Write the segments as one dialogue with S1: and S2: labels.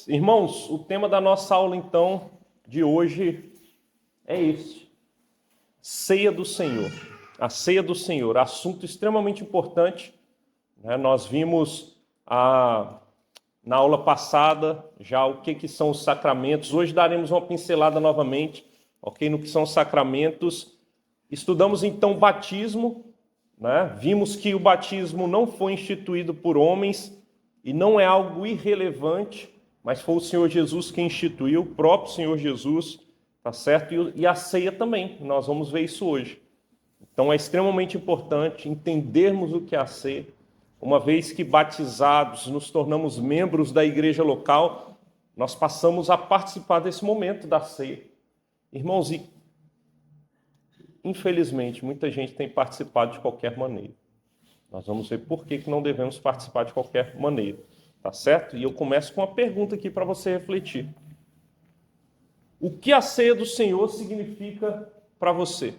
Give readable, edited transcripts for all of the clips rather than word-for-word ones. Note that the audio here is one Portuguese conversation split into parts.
S1: Irmãos, o tema da nossa aula, então, de hoje é este: Ceia do Senhor. A Ceia do Senhor, assunto extremamente importante, né? Nós vimos na aula passada já o que são os sacramentos. Hoje daremos uma pincelada novamente, ok, no que são os sacramentos. Estudamos, então, o batismo, né? Vimos que o batismo não foi instituído por homens e não é algo irrelevante, mas foi o Senhor Jesus quem instituiu, o próprio Senhor Jesus, tá certo? E a ceia também, nós vamos ver isso hoje. Então é extremamente importante entendermos o que é a ceia, uma vez que batizados nos tornamos membros da igreja local, nós passamos a participar desse momento da ceia. Irmãos, e infelizmente muita gente tem participado de qualquer maneira. Nós vamos ver por que não devemos participar de qualquer maneira, tá certo? E eu começo com uma pergunta aqui para você refletir. O que a ceia do Senhor significa para você?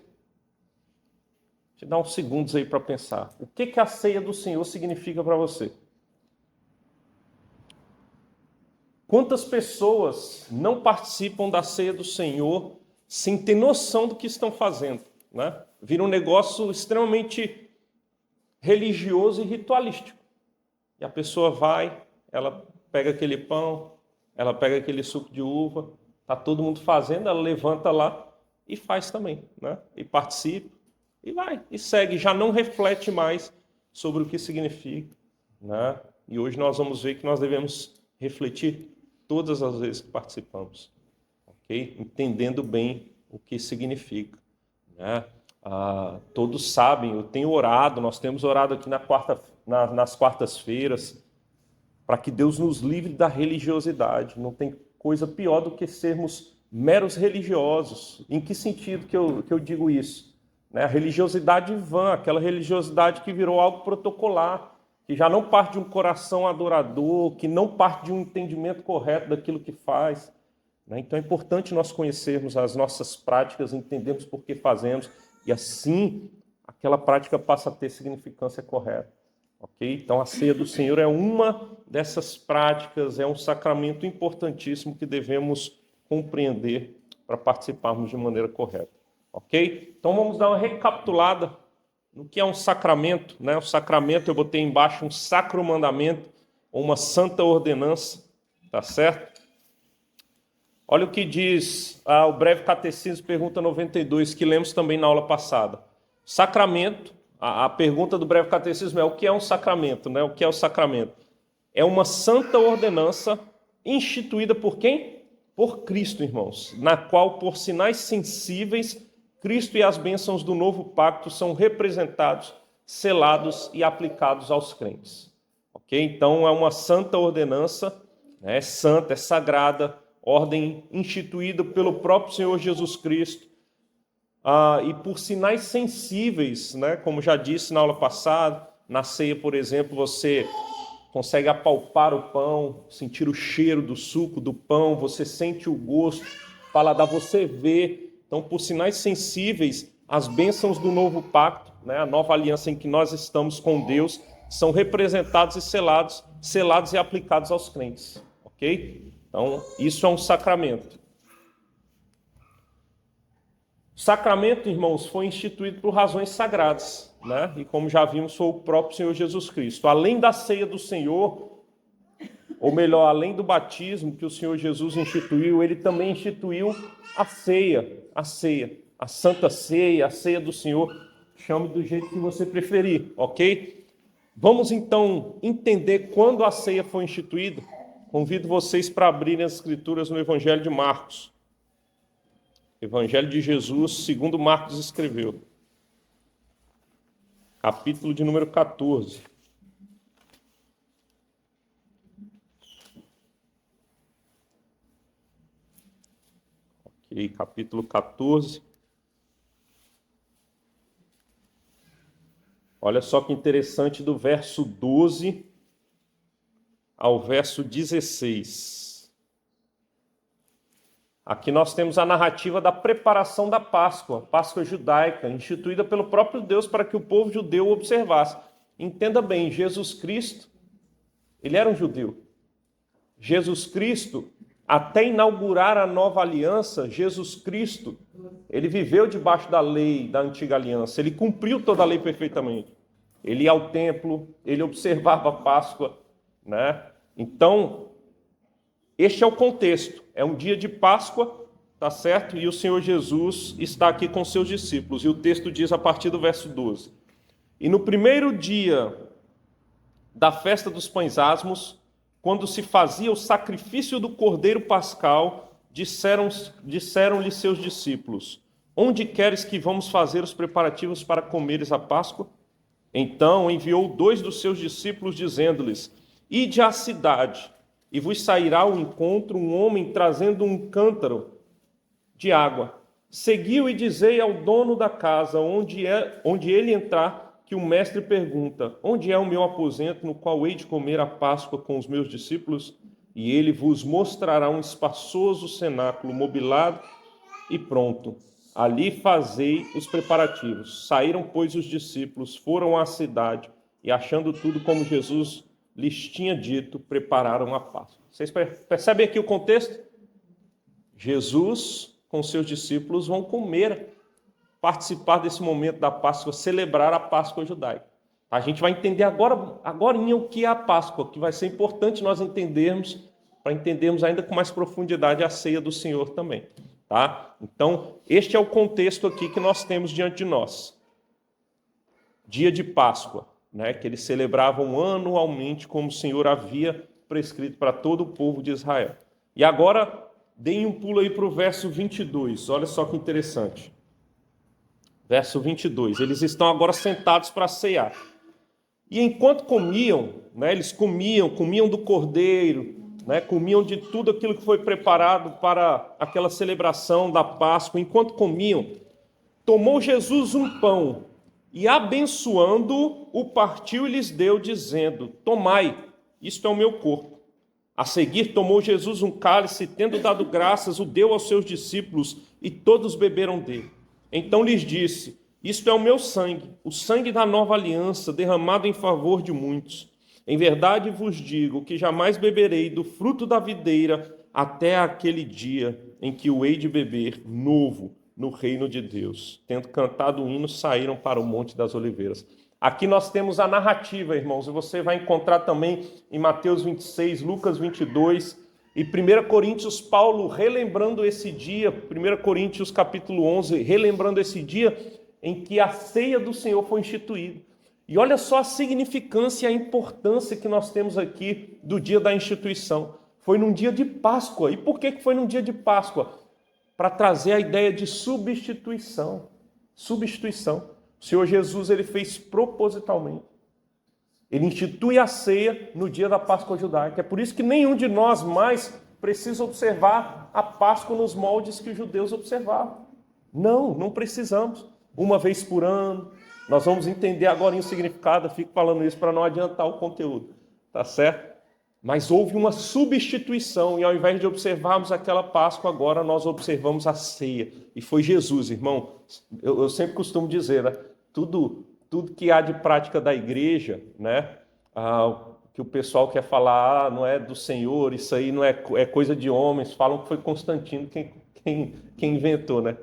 S1: Te dá uns segundos aí para pensar. O que a ceia do Senhor significa para você? Quantas pessoas não participam da ceia do Senhor sem ter noção do que estão fazendo, né? Vira um negócio extremamente religioso e ritualístico. E a pessoa vai, ela pega aquele pão, ela pega aquele suco de uva, tá todo mundo fazendo, ela levanta lá e faz também, né? E participa, e vai, e segue, já não reflete mais sobre o que significa, né? E hoje nós vamos ver que nós devemos refletir todas as vezes que participamos, ok? Entendendo bem o que significa, né? Todos sabem, eu tenho orado, nós temos orado aqui nas quartas-feiras, para que Deus nos livre da religiosidade. Não tem coisa pior do que sermos meros religiosos. Em que sentido que eu digo isso? Né? A religiosidade vã, aquela religiosidade que virou algo protocolar, que já não parte de um coração adorador, que não parte de um entendimento correto daquilo que faz. Né? Então é importante nós conhecermos as nossas práticas, entendermos por que fazemos, e assim aquela prática passa a ter significância correta. Ok? Então a ceia do Senhor é uma dessas práticas, é um sacramento importantíssimo que devemos compreender para participarmos de maneira correta. Ok? Então vamos dar uma recapitulada no que é um sacramento, né? O sacramento, eu botei embaixo um sacro mandamento ou uma santa ordenança, tá certo? Olha o que diz o breve catecismo, pergunta 92, que lemos também na aula passada. Sacramento, a pergunta do breve catecismo é: o que é um sacramento, né? O que é o sacramento? É uma santa ordenança instituída por quem? Por Cristo, irmãos, na qual, por sinais sensíveis, Cristo e as bênçãos do novo pacto são representados, selados e aplicados aos crentes. Ok? Então é uma santa ordenança, né? É santa, é sagrada, ordem instituída pelo próprio Senhor Jesus Cristo, e por sinais sensíveis, né? Como já disse na aula passada, na ceia, por exemplo, você consegue apalpar o pão, sentir o cheiro do suco do pão, você sente o gosto, paladar, você vê. Então, por sinais sensíveis, as bênçãos do novo pacto, né? A nova aliança em que nós estamos com Deus, são representados e selados e aplicados aos crentes, ok? Então, isso é um sacramento. O sacramento, irmãos, foi instituído por razões sagradas, né? E como já vimos, foi o próprio Senhor Jesus Cristo. Além da ceia do Senhor, ou melhor, além do batismo que o Senhor Jesus instituiu, ele também instituiu a ceia, a Santa Ceia, a ceia do Senhor, chame do jeito que você preferir, ok? Vamos então entender quando a ceia foi instituída. Convido vocês para abrirem as escrituras no Evangelho de Marcos. Evangelho de Jesus, segundo Marcos escreveu. Capítulo de número 14. Ok, capítulo 14. Olha só que interessante, do verso 12 ao verso 16. Aqui nós temos a narrativa da preparação da Páscoa, Páscoa judaica, instituída pelo próprio Deus para que o povo judeu observasse. Entenda bem, Jesus Cristo, ele era um judeu. Jesus Cristo, até inaugurar a nova aliança, Jesus Cristo, ele viveu debaixo da lei da antiga aliança, ele cumpriu toda a lei perfeitamente. Ele ia ao templo, ele observava a Páscoa, né? Então, este é o contexto, é um dia de Páscoa, tá certo? E o Senhor Jesus está aqui com seus discípulos, e o texto diz a partir do verso 12: E no primeiro dia da festa dos pães asmos, quando se fazia o sacrifício do cordeiro pascal, disseram-lhe seus discípulos: Onde queres que vamos fazer os preparativos para comeres a Páscoa? Então enviou 2 dos seus discípulos, dizendo-lhes: Ide à cidade, e vos sairá ao encontro um homem trazendo um cântaro de água. Seguiu e dizei ao dono da casa, onde ele entrar, que o mestre pergunta: Onde é o meu aposento no qual hei de comer a Páscoa com os meus discípulos? E ele vos mostrará um espaçoso cenáculo mobilado e pronto. Ali fazei os preparativos. Saíram, pois, os discípulos, foram à cidade e, achando tudo como Jesus lhes tinha dito, prepararam a Páscoa. Vocês percebem aqui o contexto? Jesus com seus discípulos vão comer, participar desse momento da Páscoa, celebrar a Páscoa judaica. A gente vai entender agorinha o que é a Páscoa, que vai ser importante nós entendermos, para entendermos ainda com mais profundidade a ceia do Senhor também. Tá? Então, este é o contexto aqui que nós temos diante de nós. Dia de Páscoa, né, que eles celebravam anualmente, como o Senhor havia prescrito para todo o povo de Israel. E agora, deem um pulo aí para o verso 22, olha só que interessante. Verso 22, eles estão agora sentados para ceiar. E enquanto comiam, né, eles comiam do cordeiro, né, comiam de tudo aquilo que foi preparado para aquela celebração da Páscoa. Enquanto comiam, tomou Jesus um pão e, abençoando, o partiu e lhes deu, dizendo: Tomai, isto é o meu corpo. A seguir, tomou Jesus um cálice, tendo dado graças, o deu aos seus discípulos, e todos beberam dele. Então lhes disse: Isto é o meu sangue, o sangue da nova aliança, derramado em favor de muitos. Em verdade vos digo que jamais beberei do fruto da videira até aquele dia em que o hei de beber novo no reino de Deus. Tendo cantado o hino, saíram para o Monte das Oliveiras. Aqui nós temos a narrativa, irmãos, e você vai encontrar também em Mateus 26, Lucas 22 e 1 Coríntios, Paulo relembrando esse dia, 1 Coríntios capítulo 11, relembrando esse dia em que a ceia do Senhor foi instituída. E olha só a significância e a importância que nós temos aqui do dia da instituição. Foi num dia de Páscoa. E por que foi num dia de Páscoa? Para trazer a ideia de substituição. Substituição. O Senhor Jesus, ele fez propositalmente. Ele institui a ceia no dia da Páscoa judaica. É por isso que nenhum de nós mais precisa observar a Páscoa nos moldes que os judeus observavam. Não precisamos. Uma vez por ano. Nós vamos entender agora o significado. Eu fico falando isso para não adiantar o conteúdo. Tá certo? Mas houve uma substituição. E ao invés de observarmos aquela Páscoa, agora nós observamos a ceia. E foi Jesus, irmão. Eu sempre costumo dizer, né? Tudo que há de prática da igreja, né? Que o pessoal quer falar, não é do Senhor, isso aí não é coisa de homens. Falam que foi Constantino quem inventou, né?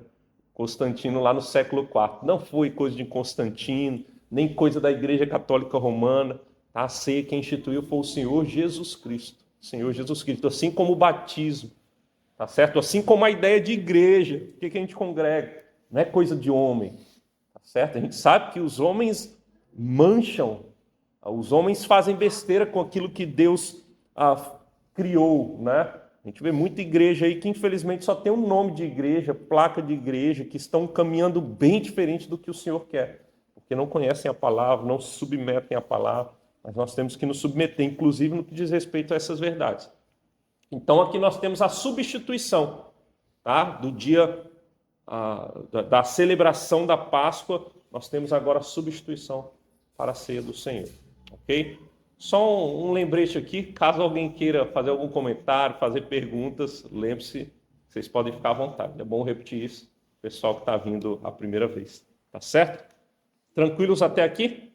S1: Constantino lá no século IV. Não foi coisa de Constantino, nem coisa da Igreja Católica Romana. A ceia quem instituiu foi o Senhor Jesus Cristo. Senhor Jesus Cristo, assim como o batismo, tá certo? Assim como a ideia de igreja, o que a gente congrega, não é coisa de homem, tá certo? A gente sabe que os homens mancham, os homens fazem besteira com aquilo que Deus criou, né? A gente vê muita igreja aí que infelizmente só tem um nome de igreja, placa de igreja, que estão caminhando bem diferente do que o Senhor quer, porque não conhecem a palavra, não se submetem à palavra, mas nós temos que nos submeter, inclusive no que diz respeito a essas verdades. Então aqui nós temos a substituição, tá? Do dia da celebração da Páscoa, nós temos agora a substituição para a ceia do Senhor, ok? Só um lembrete aqui, caso alguém queira fazer algum comentário, fazer perguntas, lembre-se, vocês podem ficar à vontade. É bom repetir isso, pessoal que está vindo a primeira vez. Tá certo? Tranquilos até aqui?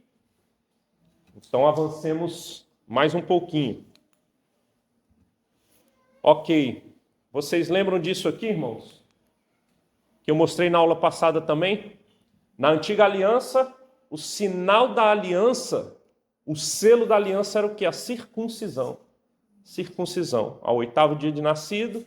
S1: Então avancemos mais um pouquinho. Ok. Vocês lembram disso aqui, irmãos? Que eu mostrei na aula passada também? Na antiga aliança, o sinal da aliança, o selo da aliança era o quê? A circuncisão. Circuncisão. Ao 8º dia de nascido,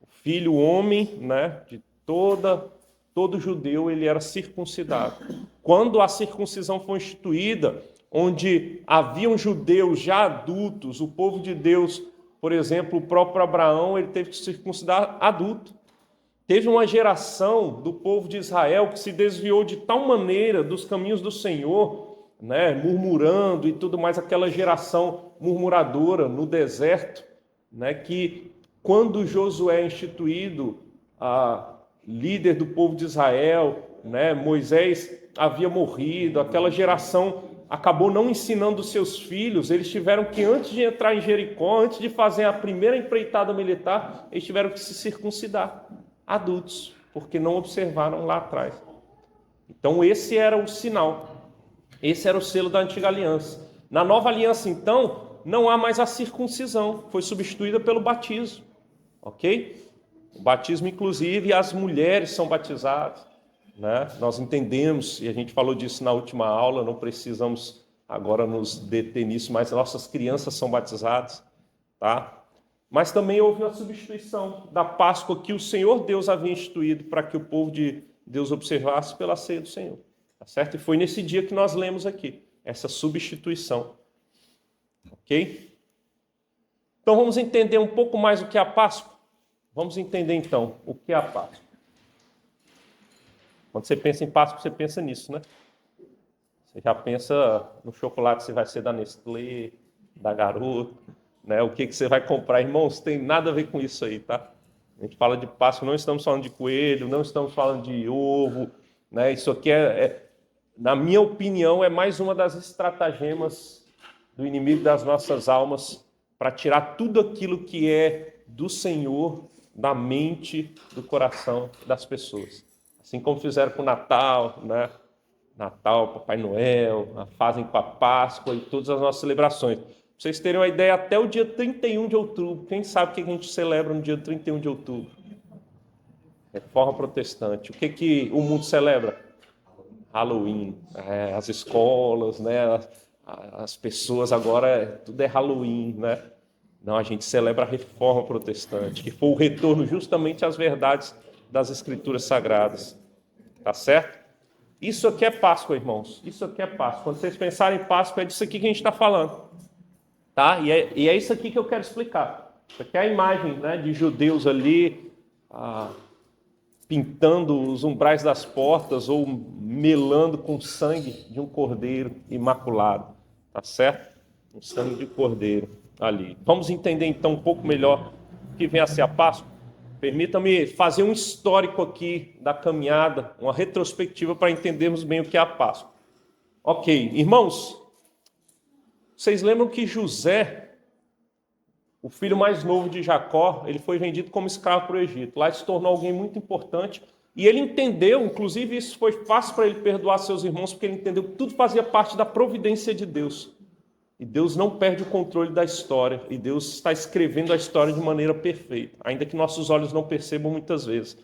S1: o filho, o homem, né, de todo judeu, ele era circuncidado. Quando a circuncisão foi instituída, onde haviam judeus já adultos, o povo de Deus, por exemplo, o próprio Abraão, ele teve que circuncidar adulto. Teve uma geração do povo de Israel que se desviou de tal maneira dos caminhos do Senhor, né, murmurando e tudo mais, aquela geração murmuradora no deserto, né, que quando Josué é instituído, líder do povo de Israel, né, Moisés havia morrido, aquela geração acabou não ensinando os seus filhos, eles tiveram que, antes de entrar em Jericó, antes de fazer a primeira empreitada militar, eles tiveram que se circuncidar, adultos, porque não observaram lá atrás. Então esse era o sinal, esse era o selo da antiga aliança. Na nova aliança, então, não há mais a circuncisão, foi substituída pelo batismo, ok? O batismo, inclusive, as mulheres são batizadas, né? Nós entendemos, e a gente falou disso na última aula, não precisamos agora nos deter nisso, mas nossas crianças são batizadas, tá? Mas também houve uma substituição da Páscoa que o Senhor Deus havia instituído para que o povo de Deus observasse pela ceia do Senhor, tá certo? E foi nesse dia que nós lemos aqui, essa substituição, ok? Então vamos entender um pouco mais o que é a Páscoa. Vamos entender então o que é a Páscoa. Quando você pensa em Páscoa, você pensa nisso, né? Você já pensa no chocolate, se vai ser da Nestlé, da Garoto, né? O que você vai comprar. Irmãos, tem nada a ver com isso aí, tá? A gente fala de Páscoa, não estamos falando de coelho, não estamos falando de ovo, né? Isso aqui na minha opinião, é mais uma das estratagemas do inimigo das nossas almas para tirar tudo aquilo que é do Senhor da mente, do coração das pessoas. Assim como fizeram com o Natal, né? Natal, Papai Noel, fazem com a Páscoa e todas as nossas celebrações. Para vocês terem uma ideia, até o dia 31 de outubro, quem sabe o que a gente celebra no dia 31 de outubro? Reforma Protestante. O que o mundo celebra? Halloween. As escolas, né? As pessoas agora, tudo é Halloween, né? Não, a gente celebra a Reforma Protestante, que foi o retorno justamente às verdades das Escrituras Sagradas. Tá certo? Isso aqui é Páscoa, irmãos. Isso aqui é Páscoa. Quando vocês pensarem em Páscoa, é disso aqui que a gente está falando. Tá? E é isso aqui que eu quero explicar. Isso aqui é a imagem, né, de judeus ali pintando os umbrais das portas ou melando com sangue de um cordeiro imaculado. Tá certo? Um sangue de cordeiro ali. Vamos entender então um pouco melhor o que vem a ser a Páscoa. Permita-me fazer um histórico aqui da caminhada, uma retrospectiva para entendermos bem o que é a Páscoa. Ok, irmãos, vocês lembram que José, o filho mais novo de Jacó, ele foi vendido como escravo para o Egito. Lá ele se tornou alguém muito importante e ele entendeu, inclusive isso foi fácil para ele perdoar seus irmãos, porque ele entendeu que tudo fazia parte da providência de Deus. E Deus não perde o controle da história. E Deus está escrevendo a história de maneira perfeita, ainda que nossos olhos não percebam muitas vezes.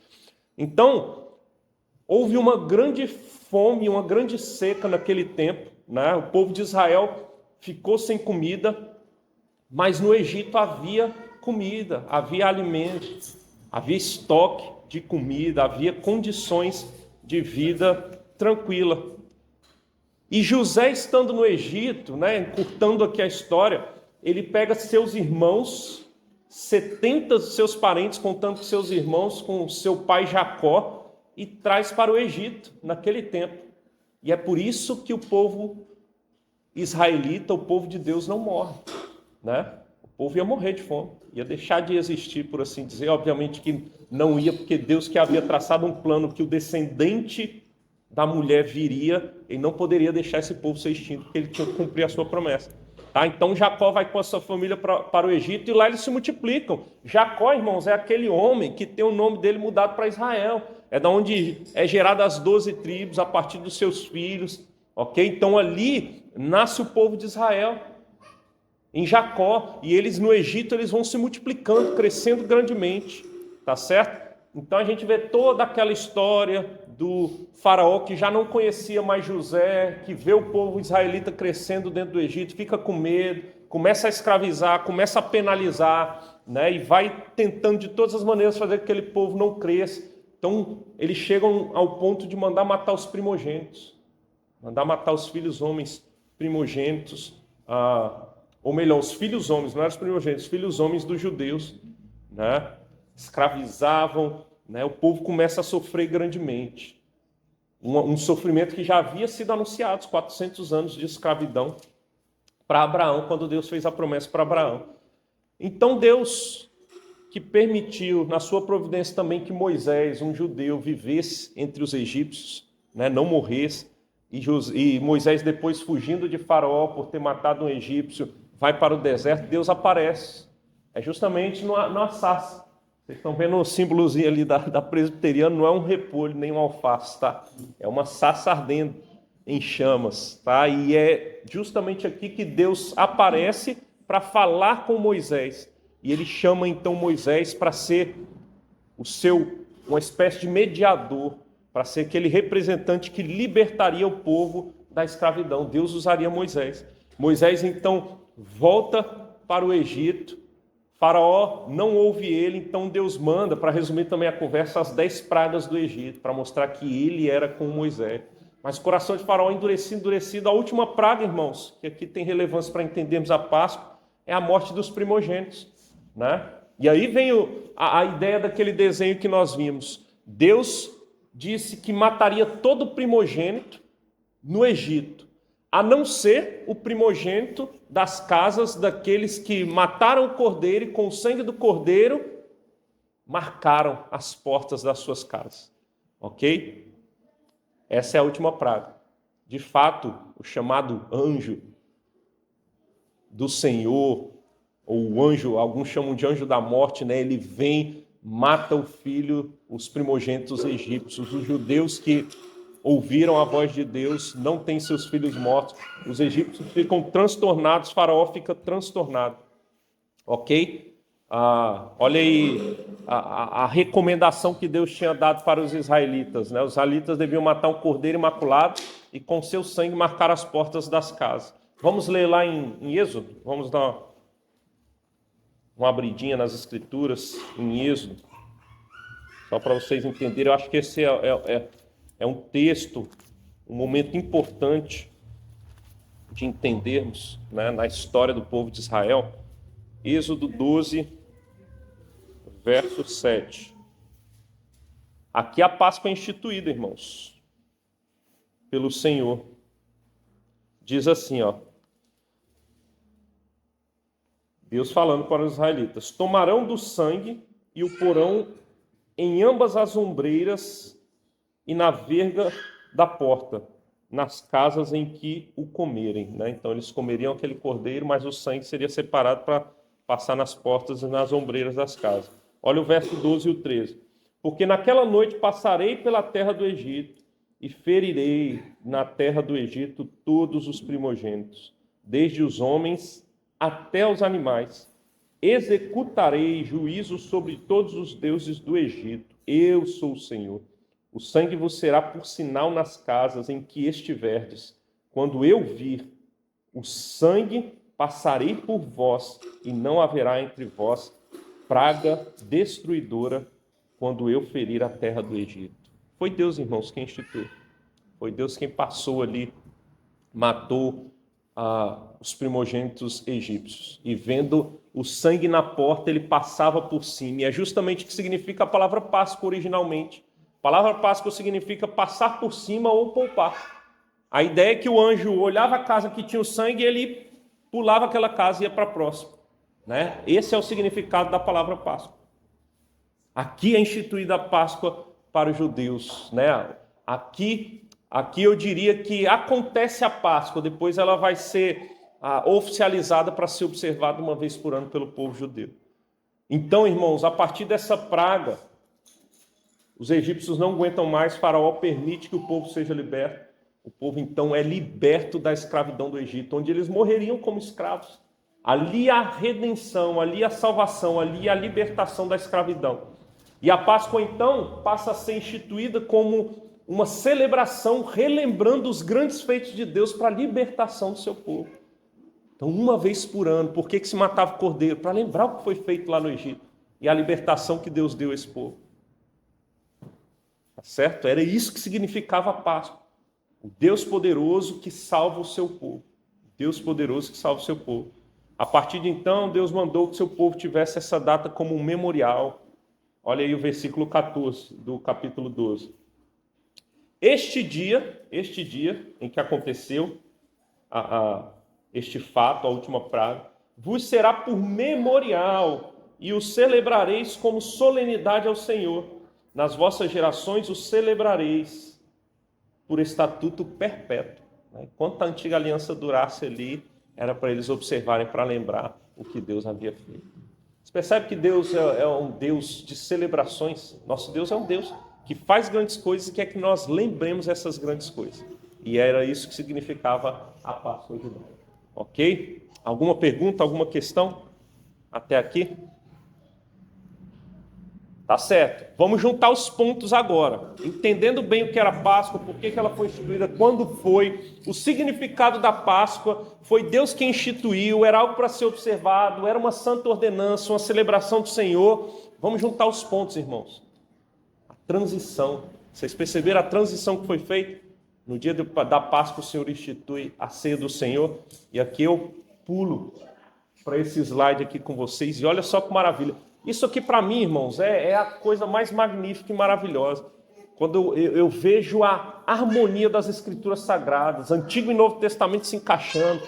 S1: Então, houve uma grande fome, uma grande seca naquele tempo, né? O povo de Israel ficou sem comida, mas no Egito havia comida, havia alimentos, havia estoque de comida, havia condições de vida tranquila. E José, estando no Egito, né, encurtando aqui a história, ele pega seus irmãos, 70 dos seus parentes, contando com seus irmãos, com seu pai Jacó, e traz para o Egito, naquele tempo. E é por isso que o povo israelita, o povo de Deus, não morre, né? O povo ia morrer de fome, ia deixar de existir, por assim dizer. Obviamente que não ia, porque Deus que havia traçado um plano que o descendente da mulher viria, e não poderia deixar esse povo ser extinto, porque ele tinha que cumprir a sua promessa. Tá? Então Jacó vai com a sua família para o Egito, e lá eles se multiplicam. Jacó, irmãos, é aquele homem que tem o nome dele mudado para Israel. É da onde é gerada as 12 tribos, a partir dos seus filhos. Ok? Então ali nasce o povo de Israel. em Jacó, e eles no Egito eles vão se multiplicando, crescendo grandemente, tá certo? Então a gente vê toda aquela história do faraó que já não conhecia mais José, que vê o povo israelita crescendo dentro do Egito, fica com medo, começa a escravizar, começa a penalizar, né? E vai tentando de todas as maneiras fazer com que aquele povo não cresça. Então eles chegam ao ponto de mandar matar os primogênitos, mandar matar os filhos homens primogênitos, ou melhor, os filhos homens, não eram os primogênitos, os filhos homens dos judeus, né? Escravizavam, né? O povo começa a sofrer grandemente. Um sofrimento que já havia sido anunciado, os 400 anos de escravidão para Abraão, quando Deus fez a promessa para Abraão. Então Deus, que permitiu, na sua providência também, que Moisés, um judeu, vivesse entre os egípcios, né? Não morresse, e Moisés depois fugindo de Faraó por ter matado um egípcio, vai para o deserto, Deus aparece. É justamente numa sarça. Vocês estão vendo o símbolozinho ali da presbiteriana, não é um repolho, nem um alface, tá? É uma sarça ardendo em chamas, tá? E é justamente aqui que Deus aparece para falar com Moisés. E ele chama então Moisés para ser uma espécie de mediador, para ser aquele representante que libertaria o povo da escravidão. Deus usaria Moisés. Moisés então volta para o Egito. Faraó não ouve ele, então Deus manda, para resumir também a conversa, as 10 pragas do Egito, para mostrar que ele era com Moisés. Mas o coração de Faraó endurecido. A última praga, irmãos, que aqui tem relevância para entendermos a Páscoa, é a morte dos primogênitos, né? E aí vem a ideia daquele desenho que nós vimos. Deus disse que mataria todo primogênito no Egito, a não ser o primogênito das casas daqueles que mataram o cordeiro e com o sangue do cordeiro marcaram as portas das suas casas. Ok? Essa é a última praga. De fato, o chamado anjo do Senhor, ou o anjo, alguns chamam de anjo da morte, né? Ele vem, mata o filho, os primogênitos egípcios, os judeus que ouviram a voz de Deus, não têm seus filhos mortos, os egípcios ficam transtornados, Faraó fica transtornado, ok? Olha aí a recomendação que Deus tinha dado para os israelitas, né? Os israelitas deviam matar um cordeiro imaculado e com seu sangue marcar as portas das casas. Vamos ler lá em Êxodo, vamos dar uma abridinha nas escrituras em Êxodo, só para vocês entenderem. Eu acho que esse é um texto, um momento importante de entendermos, né, na história do povo de Israel. Êxodo 12, verso 7. Aqui a Páscoa é instituída, irmãos, pelo Senhor. Diz assim, ó, Deus falando para os israelitas: tomarão do sangue e o porão em ambas as ombreiras e na verga da porta, nas casas em que o comerem, né? Então eles comeriam aquele cordeiro, mas o sangue seria separado para passar nas portas e nas ombreiras das casas. Olha o verso 12 e o 13. Porque naquela noite passarei pela terra do Egito e ferirei na terra do Egito todos os primogênitos, desde os homens até os animais. Executarei juízo sobre todos os deuses do Egito. Eu sou o Senhor. O sangue vos será por sinal nas casas em que estiverdes. Quando eu vir o sangue, passarei por vós, e não haverá entre vós praga destruidora quando eu ferir a terra do Egito. Foi Deus, irmãos, quem instituiu. Foi Deus quem passou ali, matou os primogênitos egípcios. E vendo o sangue na porta, ele passava por cima. E é justamente o que significa a palavra Páscoa originalmente. A palavra Páscoa significa passar por cima ou poupar. A ideia é que o anjo olhava a casa que tinha o sangue e ele pulava aquela casa e ia para a próxima, né? Esse é o significado da palavra Páscoa. Aqui é instituída a Páscoa para os judeus, né? Aqui eu diria que acontece a Páscoa, depois ela vai ser oficializada para ser observada uma vez por ano pelo povo judeu. Então, irmãos, a partir dessa praga, os egípcios não aguentam mais, Faraó permite que o povo seja liberto. O povo, então, é liberto da escravidão do Egito, onde eles morreriam como escravos. Ali a redenção, ali a salvação, ali a libertação da escravidão. E a Páscoa, então, passa a ser instituída como uma celebração, relembrando os grandes feitos de Deus para a libertação do seu povo. Então, uma vez por ano, por que se matava o cordeiro? Para lembrar o que foi feito lá no Egito e a libertação que Deus deu a esse povo. Tá certo? Era isso que significava a Páscoa. O Deus poderoso que salva o seu povo. Deus poderoso que salva o seu povo. A partir de então, Deus mandou que seu povo tivesse essa data como um memorial. Olha aí o versículo 14 do capítulo 12. Este dia em que aconteceu este fato, a última praga, vos será por memorial, e o celebrareis como solenidade ao Senhor. Nas vossas gerações o celebrareis por estatuto perpétuo. Enquanto a antiga aliança durasse ali, era para eles observarem, para lembrar o que Deus havia feito. Você percebe que Deus é um Deus de celebrações? Nosso Deus é um Deus que faz grandes coisas e quer que nós lembremos essas grandes coisas. E era isso que significava a Páscoa de novo. Ok? Alguma pergunta, alguma questão? Até aqui? Tá certo. Vamos juntar os pontos agora. Entendendo bem o que era a Páscoa, por que ela foi instituída, quando foi, o significado da Páscoa, foi Deus quem instituiu, era algo para ser observado, era uma santa ordenança, uma celebração do Senhor. Vamos juntar os pontos, irmãos. A transição. Vocês perceberam a transição que foi feita? No dia da Páscoa, o Senhor institui a ceia do Senhor. E aqui eu pulo para esse slide aqui com vocês. E olha só que maravilha. Isso aqui para mim, irmãos, é a coisa mais magnífica e maravilhosa. Quando eu vejo a harmonia das Escrituras Sagradas, Antigo e Novo Testamento se encaixando.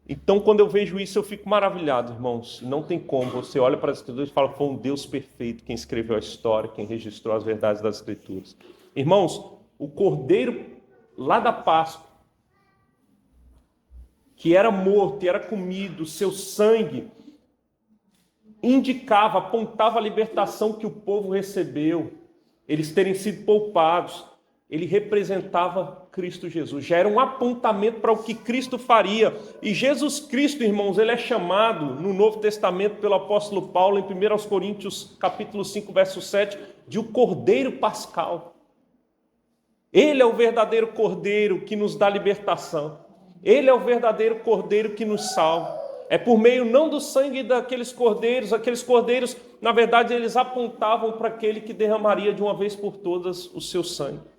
S1: Então, quando eu vejo isso, eu fico maravilhado, irmãos. Não tem como. Você olha para as Escrituras e fala que foi um Deus perfeito quem escreveu a história, quem registrou as verdades das Escrituras. Irmãos, o cordeiro lá da Páscoa, que era morto e era comido, seu sangue indicava, apontava a libertação que o povo recebeu, eles terem sido poupados. Ele representava Cristo Jesus, já era um apontamento para o que Cristo faria. E Jesus Cristo, irmãos, ele é chamado no Novo Testamento pelo apóstolo Paulo, em 1 Coríntios capítulo 5, verso 7, de o Cordeiro Pascal. Ele é o verdadeiro Cordeiro que nos dá libertação. Ele é o verdadeiro Cordeiro que nos salva. É por meio não do sangue daqueles cordeiros, na verdade, eles apontavam para aquele que derramaria de uma vez por todas o seu sangue.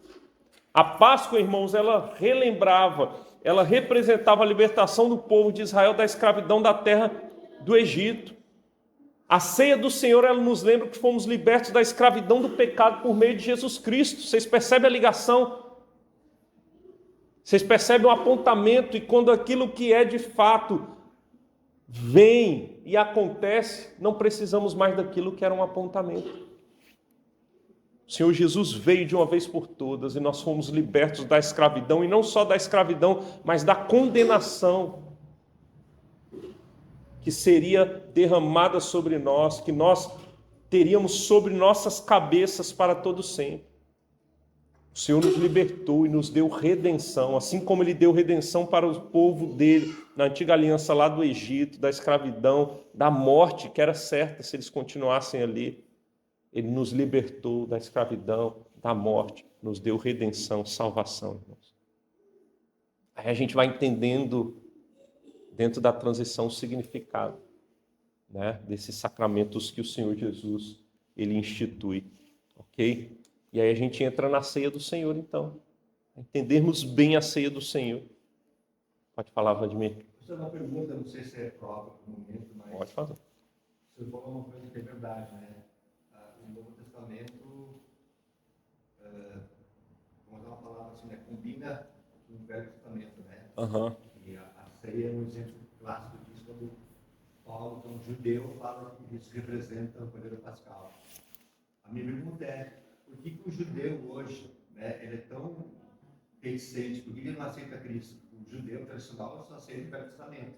S1: A Páscoa, irmãos, ela relembrava, ela representava a libertação do povo de Israel da escravidão da terra do Egito. A ceia do Senhor, ela nos lembra que fomos libertos da escravidão do pecado por meio de Jesus Cristo. Vocês percebem a ligação? Vocês percebem o apontamento? E quando aquilo que é de fato vem e acontece, não precisamos mais daquilo que era um apontamento. O Senhor Jesus veio de uma vez por todas e nós fomos libertos da escravidão, e não só da escravidão, mas da condenação que seria derramada sobre nós, que nós teríamos sobre nossas cabeças para todo sempre. O Senhor nos libertou e nos deu redenção, assim como Ele deu redenção para o povo dele, na antiga aliança lá do Egito, da escravidão, da morte, que era certa se eles continuassem ali. Ele nos libertou da escravidão, da morte, nos deu redenção, salvação, irmãos. Aí a gente vai entendendo, dentro da transição, o significado, né, desses sacramentos que o Senhor Jesus, ele institui, ok? E aí a gente entra na ceia do Senhor, então. Entendermos bem a ceia do Senhor. Pode falar, Vladimir.
S2: Isso é uma pergunta, não sei se é própria no momento, mas...
S1: Pode fazer.
S2: Você falou uma coisa que é verdade, né? O Novo Testamento, vamos usar uma palavra assim, né? Combina com o Velho Testamento, né?
S1: Uhum.
S2: E a ceia é um exemplo clássico disso, quando Paulo, que é um judeu, fala que isso representa o Cordeiro Pascal. A minha pergunta é, por que o judeu hoje, né, ele é tão reticente, por que ele não aceita Cristo? O judeu tradicional só aceita o Velho Testamento.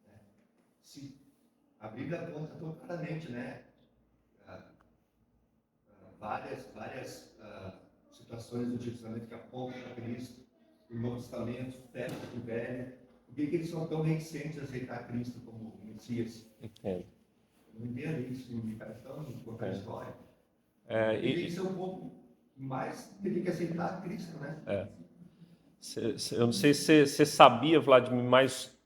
S2: Né? Se a Bíblia aponta tão claramente, né, várias situações do Antigo Testamento que apontam para Cristo, o Novo Testamento, o Velho, por que eles são tão reticentes a aceitar Cristo como Messias?
S1: Entendo.
S2: Eu não entendo isso, me parece tão contraditório.
S1: E
S2: isso é um pouco mais teria que aceitar Cristo, né?
S1: Eu não sei se você sabia, Vladimir, mas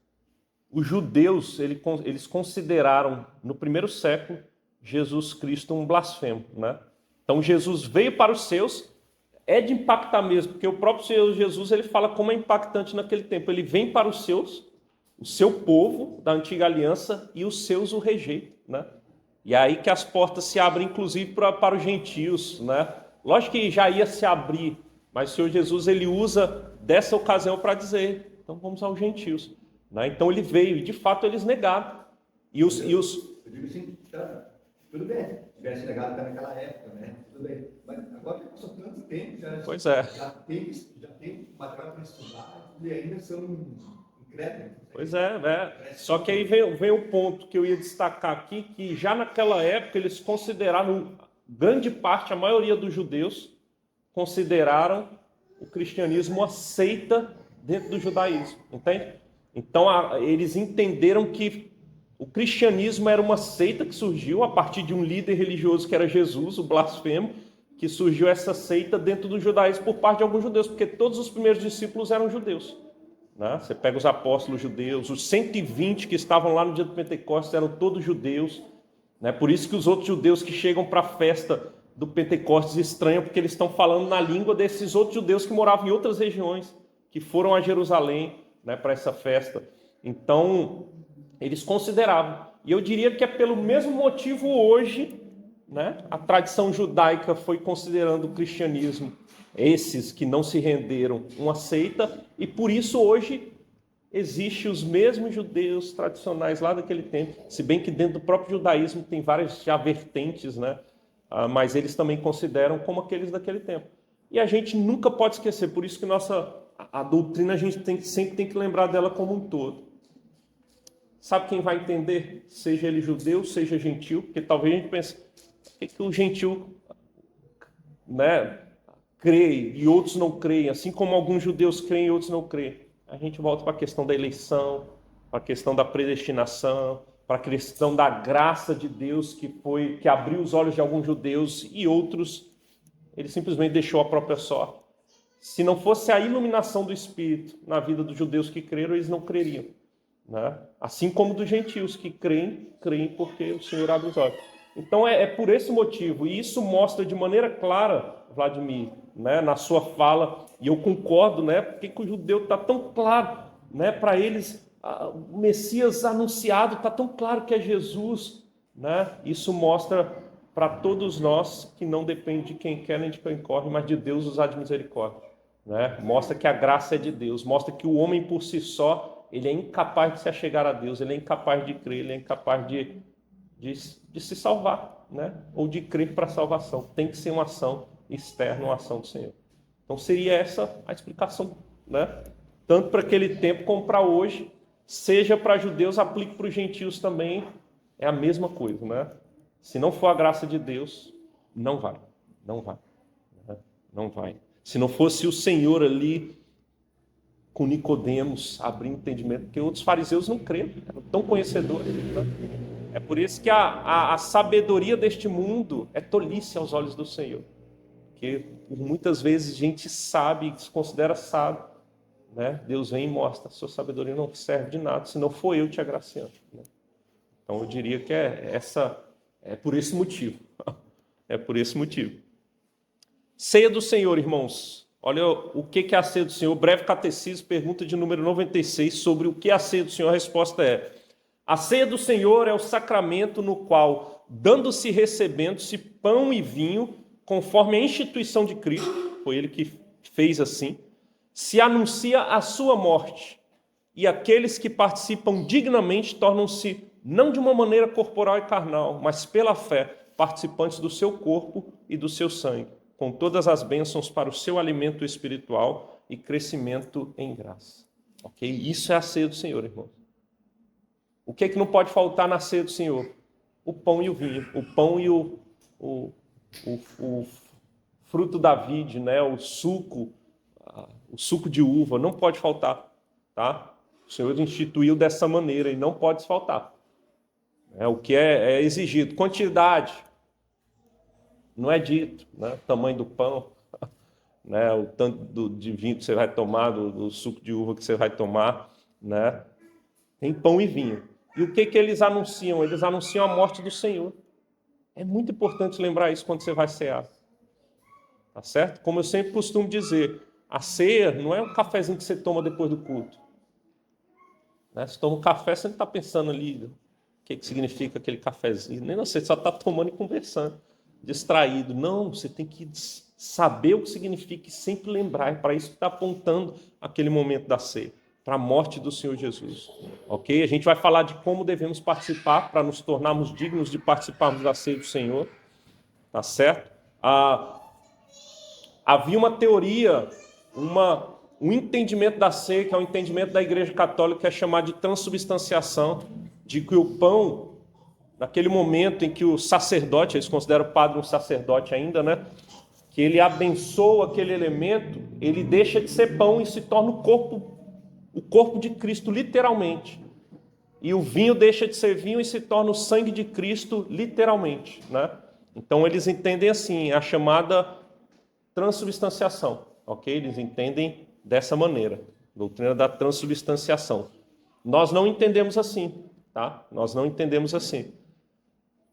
S1: os judeus eles consideraram no primeiro século Jesus Cristo um blasfemo, né? Então Jesus veio para os seus, é de impactar mesmo, porque o próprio Senhor Jesus ele fala como é impactante naquele tempo. Ele vem para os seus, o seu povo da antiga aliança, e os seus o rejeitam, né? E é aí que as portas se abrem, inclusive, para os gentios, né? Lógico que já ia se abrir, mas o Senhor Jesus ele usa dessa ocasião para dizer, então vamos aos gentios, né? Então ele veio, e de fato eles negaram. Eu digo
S2: assim, tá, tudo bem, se tivesse negado até naquela época, né? Tudo bem. Mas agora que passou tanto tempo, já tem material para estudar e ainda são incrédulos.
S1: Pois é. Só que aí vem o ponto que eu ia destacar aqui, que já naquela época eles consideraram, grande parte, a maioria dos judeus, consideraram o cristianismo uma seita dentro do judaísmo, entende? Então eles entenderam que o cristianismo era uma seita que surgiu a partir de um líder religioso que era Jesus, o blasfemo, que surgiu essa seita dentro do judaísmo por parte de alguns judeus, porque todos os primeiros discípulos eram judeus, né? Você pega os apóstolos judeus, os 120 que estavam lá no dia do Pentecostes eram todos judeus, né? Por isso que os outros judeus que chegam para a festa do Pentecostes estranham, porque eles estão falando na língua desses outros judeus que moravam em outras regiões, que foram a Jerusalém, né, para essa festa. Então, eles consideravam. E eu diria que é pelo mesmo motivo hoje, né, a tradição judaica foi considerando o cristianismo, esses que não se renderam, uma seita, e por isso hoje existem os mesmos judeus tradicionais lá daquele tempo, se bem que dentro do próprio judaísmo tem várias já vertentes, né, mas eles também consideram como aqueles daquele tempo. E a gente nunca pode esquecer, por isso que a doutrina a gente sempre tem que lembrar dela como um todo. Sabe quem vai entender? Seja ele judeu, seja gentil, porque talvez a gente pense, por que o gentil, né, crê e outros não creem, assim como alguns judeus creem e outros não creem. A gente volta para a questão da eleição, para a questão da predestinação, para a questão da graça de Deus que abriu os olhos de alguns judeus e outros, ele simplesmente deixou a própria sorte. Se não fosse a iluminação do Espírito na vida dos judeus que creram, eles não creriam, né? Assim como dos gentios que creem porque o Senhor abre os olhos. Então é por esse motivo, e isso mostra de maneira clara, Vladimir, né, na sua fala, e eu concordo, né, porque o judeu está tão claro, né, para eles, o Messias anunciado está tão claro que é Jesus, né? Isso mostra para todos nós que não depende de quem quer nem de quem corre, mas de Deus usar de misericórdia, né? Mostra que a graça é de Deus, mostra que o homem por si só, ele é incapaz de se achegar a Deus, ele é incapaz de crer, ele é incapaz de se salvar, né? Ou de crer para a salvação. Tem que ser uma ação externa, uma ação do Senhor. Então seria essa a explicação, né? Tanto para aquele tempo como para hoje, seja para judeus, aplique para os gentios também, é a mesma coisa, né? Se não for a graça de Deus, não vai, né? Não vai. Se não fosse o Senhor ali com Nicodemos abrindo entendimento, porque outros fariseus não creram, eram tão conhecedores, né? É por isso que a sabedoria deste mundo é tolice aos olhos do Senhor. Porque por muitas vezes a gente sabe, se considera sábio, né? Deus vem e mostra, a sua sabedoria não serve de nada, se não for eu te agraciando, né? Então eu diria que é por esse motivo. É por esse motivo. Ceia do Senhor, irmãos. Olha o que é a ceia do Senhor. Breve catecismo, pergunta de número 96, sobre o que é a ceia do Senhor. A resposta é: a ceia do Senhor é o sacramento no qual, dando-se e recebendo-se pão e vinho, conforme a instituição de Cristo, foi ele que fez assim, se anuncia a sua morte, e aqueles que participam dignamente tornam-se não de uma maneira corporal e carnal, mas pela fé, participantes do seu corpo e do seu sangue, com todas as bênçãos para o seu alimento espiritual e crescimento em graça. Ok? Isso é a ceia do Senhor, irmãos. O que é que não pode faltar na ceia do Senhor? O pão e o vinho. O pão e o fruto da vide, né? O suco de uva, não pode faltar. Tá? O Senhor instituiu dessa maneira e não pode faltar. O que é exigido. Quantidade. Não é dito. Né? O tamanho do pão. Né? O tanto de vinho que você vai tomar, do suco de uva que você vai tomar. Né? Tem pão e vinho. E o que eles anunciam? Eles anunciam a morte do Senhor. É muito importante lembrar isso quando você vai cear. Tá certo? Como eu sempre costumo dizer, a ceia não é um cafezinho que você toma depois do culto. Né? Você toma um café, você não está pensando ali o que significa aquele cafezinho. Nem você só está tomando e conversando, distraído. Não, você tem que saber o que significa e sempre lembrar. É para isso que está apontando aquele momento da ceia, para a morte do Senhor Jesus. Ok? A gente vai falar de como devemos participar para nos tornarmos dignos de participarmos da ceia do Senhor. Tá certo? Havia uma teoria, um entendimento da ceia, que é o entendimento da Igreja Católica, que é chamado de transubstanciação, de que o pão, naquele momento em que o sacerdote, eles consideram o padre um sacerdote ainda, né? Que ele abençoa aquele elemento, ele deixa de ser pão e se torna o corpo de Cristo, literalmente. E o vinho deixa de ser vinho e se torna o sangue de Cristo, literalmente, né? Então eles entendem assim, a chamada transubstanciação, ok? Eles entendem dessa maneira, doutrina da transubstanciação. Nós não entendemos assim, tá? Nós não entendemos assim.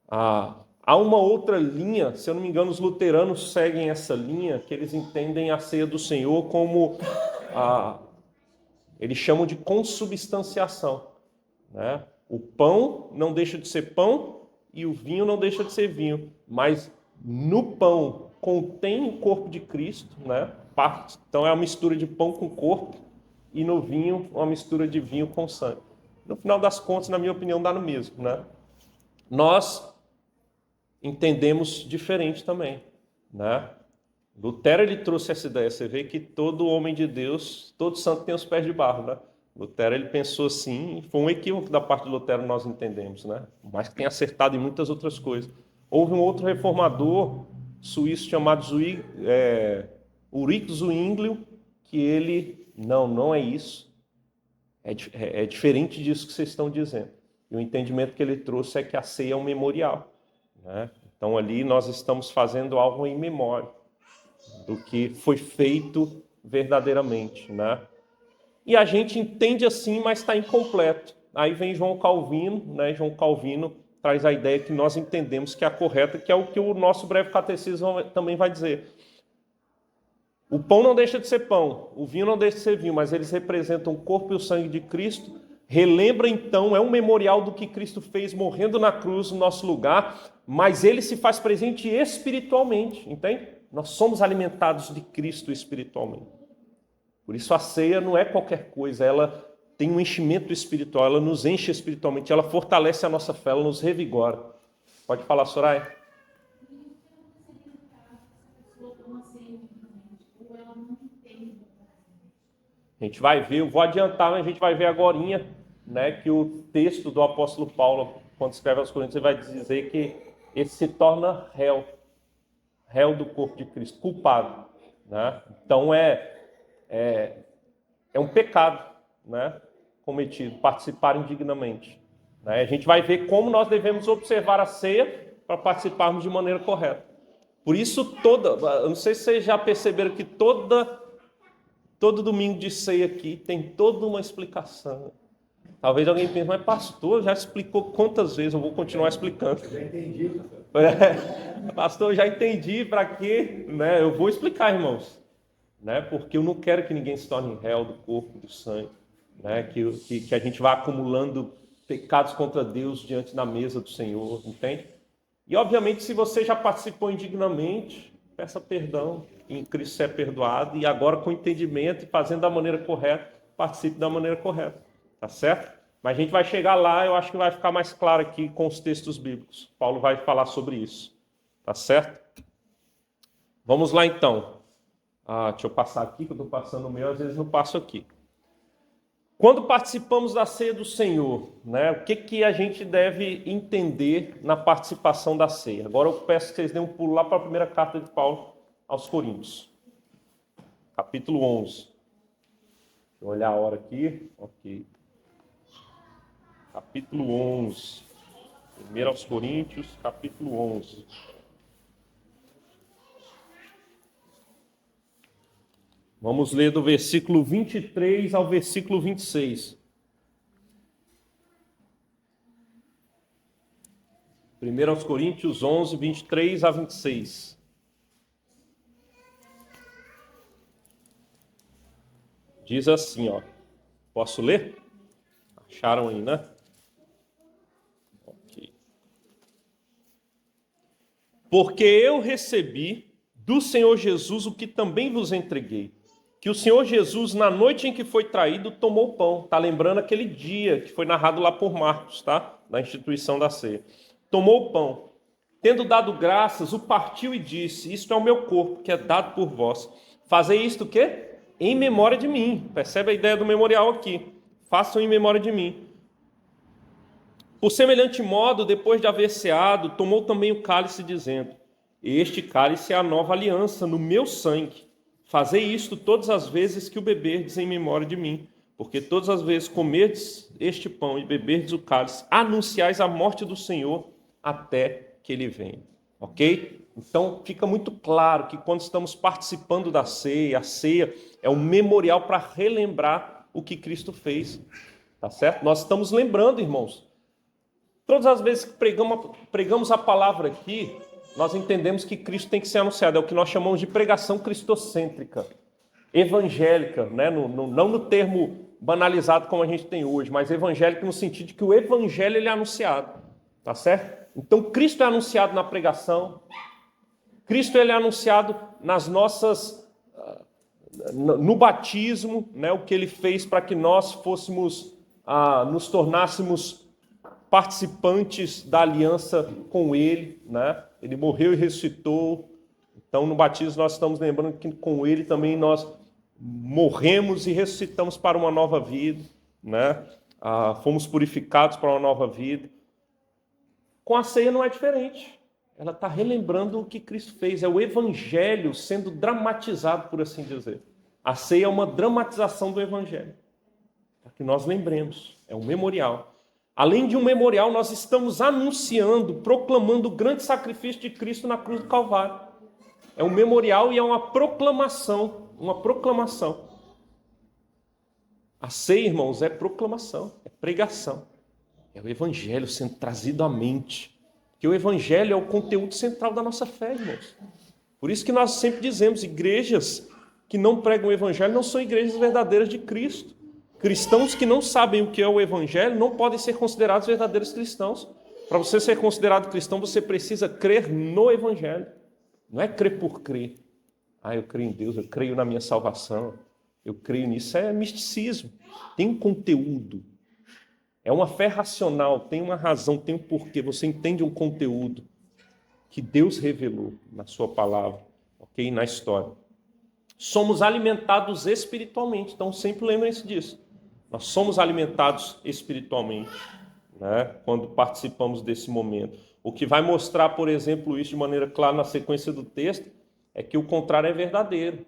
S1: Há uma outra linha, se eu não me engano, os luteranos seguem essa linha, que eles entendem a ceia do Senhor como eles chamam de consubstanciação, né? O pão não deixa de ser pão e o vinho não deixa de ser vinho, mas no pão contém o corpo de Cristo, né? Então é uma mistura de pão com corpo, e no vinho uma mistura de vinho com sangue. No final das contas, na minha opinião, dá no mesmo, né? Nós entendemos diferente também, né? Lutero, ele trouxe essa ideia. Você vê que todo homem de Deus, todo santo tem os pés de barro, né? Lutero, ele pensou assim, e foi um equívoco da parte de Lutero, nós entendemos, né? Mas que tem acertado em muitas outras coisas. Houve um outro reformador suíço chamado Ulrich Zwinglio, que ele, não é isso, é diferente disso que vocês estão dizendo. E o entendimento que ele trouxe é que a ceia é um memorial, né? Então ali nós estamos fazendo algo em memória do que foi feito verdadeiramente, né? E a gente entende assim, mas está incompleto. Aí vem João Calvino, né? João Calvino traz a ideia que nós entendemos que é a correta, que é o que o nosso breve catecismo também vai dizer. O pão não deixa de ser pão, o vinho não deixa de ser vinho, mas eles representam o corpo e o sangue de Cristo. Relembra então, é um memorial do que Cristo fez morrendo na cruz no nosso lugar, mas ele se faz presente espiritualmente, entende? Nós somos alimentados de Cristo espiritualmente. Por isso a ceia não é qualquer coisa, ela tem um enchimento espiritual, ela nos enche espiritualmente, ela fortalece a nossa fé, ela nos revigora. Pode falar, Soraya? A gente vai ver, eu vou adiantar, mas a gente vai ver agorinha, né, que o texto do apóstolo Paulo, quando escreve aos Coríntios, ele vai dizer que ele se torna réu do corpo de Cristo, culpado, né? Então é um pecado, né, cometido, participar indignamente, né? A gente vai ver como nós devemos observar a ceia para participarmos de maneira correta. Por isso eu não sei se vocês já perceberam que todo domingo de ceia aqui tem toda uma explicação. Talvez alguém pense, mas pastor, já explicou quantas vezes? Eu vou continuar explicando.
S2: Eu já entendi,
S1: pastor. Pastor, já entendi para quê, né? Eu vou explicar, irmãos, né? Porque eu não quero que ninguém se torne réu do corpo, do sangue, né? Que a gente vá acumulando pecados contra Deus diante da mesa do Senhor, entende? E obviamente, se você já participou indignamente, peça perdão, em Cristo você é perdoado, e agora com entendimento e fazendo da maneira correta, participe da maneira correta, tá certo? Mas a gente vai chegar lá, eu acho que vai ficar mais claro aqui com os textos bíblicos. Paulo vai falar sobre isso. Tá certo? Vamos lá então. Deixa eu passar aqui, que eu estou passando o meu, às vezes não passo aqui. Quando participamos da ceia do Senhor, né, o que a gente deve entender na participação da ceia? Agora eu peço que vocês deem um pulo lá para a primeira carta de Paulo aos Coríntios. Capítulo 11. Deixa eu olhar a hora aqui. Ok. Capítulo 11. Primeiro aos Coríntios, capítulo 11. Vamos ler do versículo 23 ao versículo 26. 1 aos Coríntios 11, 23 a 26. Diz assim, ó. Posso ler? Acharam aí, né? Ok. Porque eu recebi do Senhor Jesus o que também vos entreguei. Que o Senhor Jesus, na noite em que foi traído, tomou o pão. Está lembrando aquele dia que foi narrado lá por Marcos, tá? Na instituição da ceia. Tomou o pão. Tendo dado graças, o partiu e disse, isto é o meu corpo, que é dado por vós. Fazei isto o quê? Em memória de mim. Percebe a ideia do memorial aqui. Façam em memória de mim. Por semelhante modo, depois de haver ceado, tomou também o cálice, dizendo, este cálice é a nova aliança no meu sangue. Fazei isto todas as vezes que o beberdes em memória de mim, porque todas as vezes comerdes este pão e beberdes o cálice, anunciais a morte do Senhor até que ele venha. Ok? Então fica muito claro que quando estamos participando da ceia, a ceia é um memorial para relembrar o que Cristo fez. Tá certo? Nós estamos lembrando, irmãos. Todas as vezes que pregamos a palavra aqui, nós entendemos que Cristo tem que ser anunciado. É o que nós chamamos de pregação cristocêntrica, evangélica, né? Não no termo banalizado como a gente tem hoje, mas evangélica no sentido de que o evangelho ele é anunciado. Tá certo? Então Cristo é anunciado na pregação, Cristo ele é anunciado nas nossas, no batismo, né? O que ele fez para que nós fôssemos, nos tornássemos participantes da aliança com ele, né? Ele morreu e ressuscitou. Então, no batismo, nós estamos lembrando que com ele também nós morremos e ressuscitamos para uma nova vida, né? Fomos purificados para uma nova vida. Com a ceia não é diferente. Ela está relembrando o que Cristo fez. É o evangelho sendo dramatizado, por assim dizer. A ceia é uma dramatização do evangelho, para que nós lembremos. É um memorial. Além de um memorial, nós estamos anunciando, proclamando o grande sacrifício de Cristo na cruz do Calvário. É um memorial e é uma proclamação. Uma proclamação. A ceia, irmãos, é proclamação, é pregação. É o evangelho sendo trazido à mente. Porque o evangelho é o conteúdo central da nossa fé, irmãos. Por isso que nós sempre dizemos, igrejas que não pregam o evangelho não são igrejas verdadeiras de Cristo. Cristãos que não sabem o que é o evangelho não podem ser considerados verdadeiros cristãos. Para você ser considerado cristão, você precisa crer no evangelho. Não é crer por crer. Eu creio em Deus, eu creio na minha salvação, eu creio nisso. É misticismo. Tem um conteúdo. É uma fé racional, tem uma razão, tem um porquê. Você entende um conteúdo que Deus revelou na sua palavra, ok? Na história. Somos alimentados espiritualmente, então sempre lembrem-se disso. Nós somos alimentados espiritualmente, né, quando participamos desse momento. O que vai mostrar, por exemplo, isso de maneira clara na sequência do texto, é que o contrário é verdadeiro.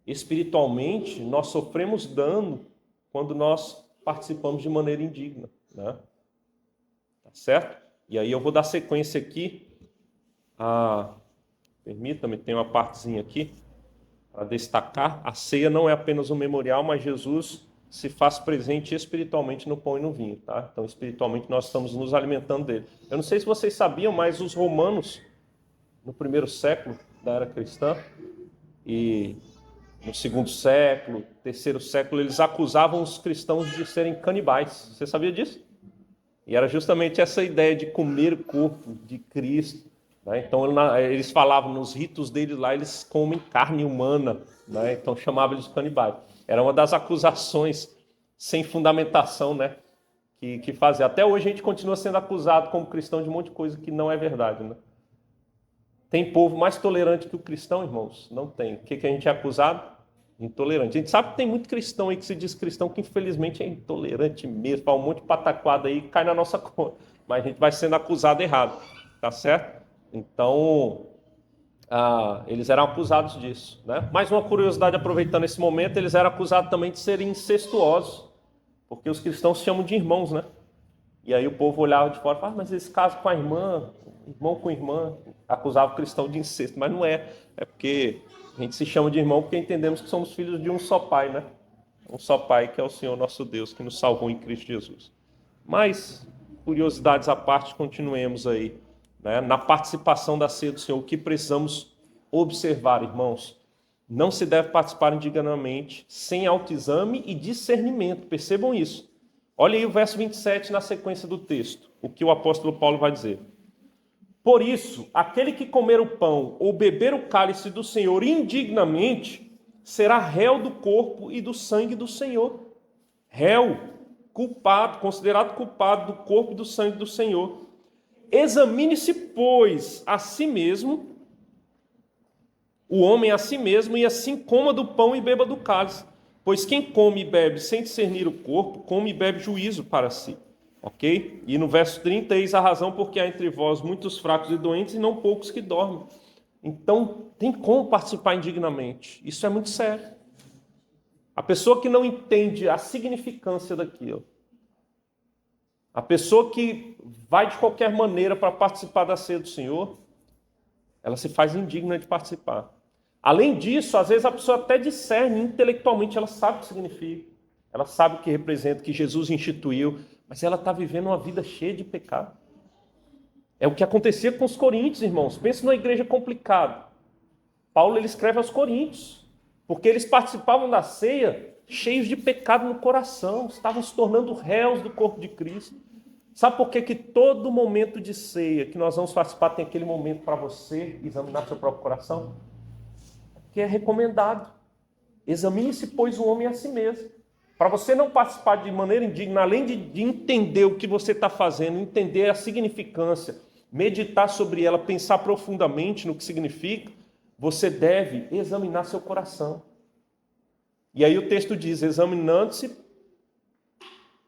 S1: Espiritualmente, nós sofremos dano quando nós participamos de maneira indigna, né? Tá certo? E aí eu vou dar sequência aqui. Permita-me, tem uma partezinha aqui para destacar. A ceia não é apenas um memorial, mas Jesus se faz presente espiritualmente no pão e no vinho, tá? Então, espiritualmente, nós estamos nos alimentando dele. Eu não sei se vocês sabiam, mas os romanos, no primeiro século da era cristã, e no segundo século, terceiro século, eles acusavam os cristãos de serem canibais. Você sabia disso? E era justamente essa ideia de comer o corpo de Cristo, né? Então, eles falavam, nos ritos deles lá, eles comem carne humana, né? Então, chamavam eles de canibais. Era uma das acusações sem fundamentação, né, que fazer. Até hoje a gente continua sendo acusado como cristão de um monte de coisa que não é verdade, né? Tem povo mais tolerante que o cristão, irmãos? Não tem. O que a gente é acusado? Intolerante. A gente sabe que tem muito cristão aí que se diz cristão que infelizmente é intolerante mesmo, faz um monte de pataquada aí e cai na nossa conta. Mas a gente vai sendo acusado errado, tá certo? Então, eles eram acusados disso, né? Mais uma curiosidade, aproveitando esse momento, eles eram acusados também de serem incestuosos, porque os cristãos se chamam de irmãos, né? E aí o povo olhava de fora e falava, mas esse caso com a irmã, irmão com irmã, acusava o cristão de incesto, mas não é. É porque a gente se chama de irmão porque entendemos que somos filhos de um só Pai, né? Um só Pai que é o Senhor nosso Deus, que nos salvou em Cristo Jesus. Mas, curiosidades à parte, continuemos aí, né? Na participação da ceia do Senhor, o que precisamos observar, irmãos? Não se deve participar indignamente, sem autoexame e discernimento. Percebam isso. Olha aí o verso 27 na sequência do texto, o que o apóstolo Paulo vai dizer. Por isso, aquele que comer o pão ou beber o cálice do Senhor indignamente, será réu do corpo e do sangue do Senhor. Réu, culpado, considerado culpado do corpo e do sangue do Senhor. Examine-se, pois, a si mesmo, o homem a si mesmo, e assim coma do pão e beba do cálice. Pois quem come e bebe sem discernir o corpo, come e bebe juízo para si. Ok? E no verso 30, eis a razão porque há entre vós muitos fracos e doentes e não poucos que dormem. Então, tem como participar indignamente. Isso é muito sério. A pessoa que não entende a significância daquilo, a pessoa que vai de qualquer maneira para participar da ceia do Senhor, ela se faz indigna de participar. Além disso, às vezes a pessoa até discerne intelectualmente, ela sabe o que significa, ela sabe o que representa, que Jesus instituiu, mas ela está vivendo uma vida cheia de pecado. É o que acontecia com os coríntios, irmãos. Pensa numa igreja complicada. Paulo ele escreve aos coríntios, porque eles participavam da ceia cheios de pecado no coração, estavam se tornando réus do corpo de Cristo. Sabe por que todo momento de ceia que nós vamos participar tem aquele momento para você examinar seu próprio coração? Que é recomendado. Examine-se, pois, o homem a si mesmo. Para você não participar de maneira indigna, além de entender o que você está fazendo, entender a significância, meditar sobre ela, pensar profundamente no que significa, você deve examinar seu coração. E aí o texto diz, examinando-se,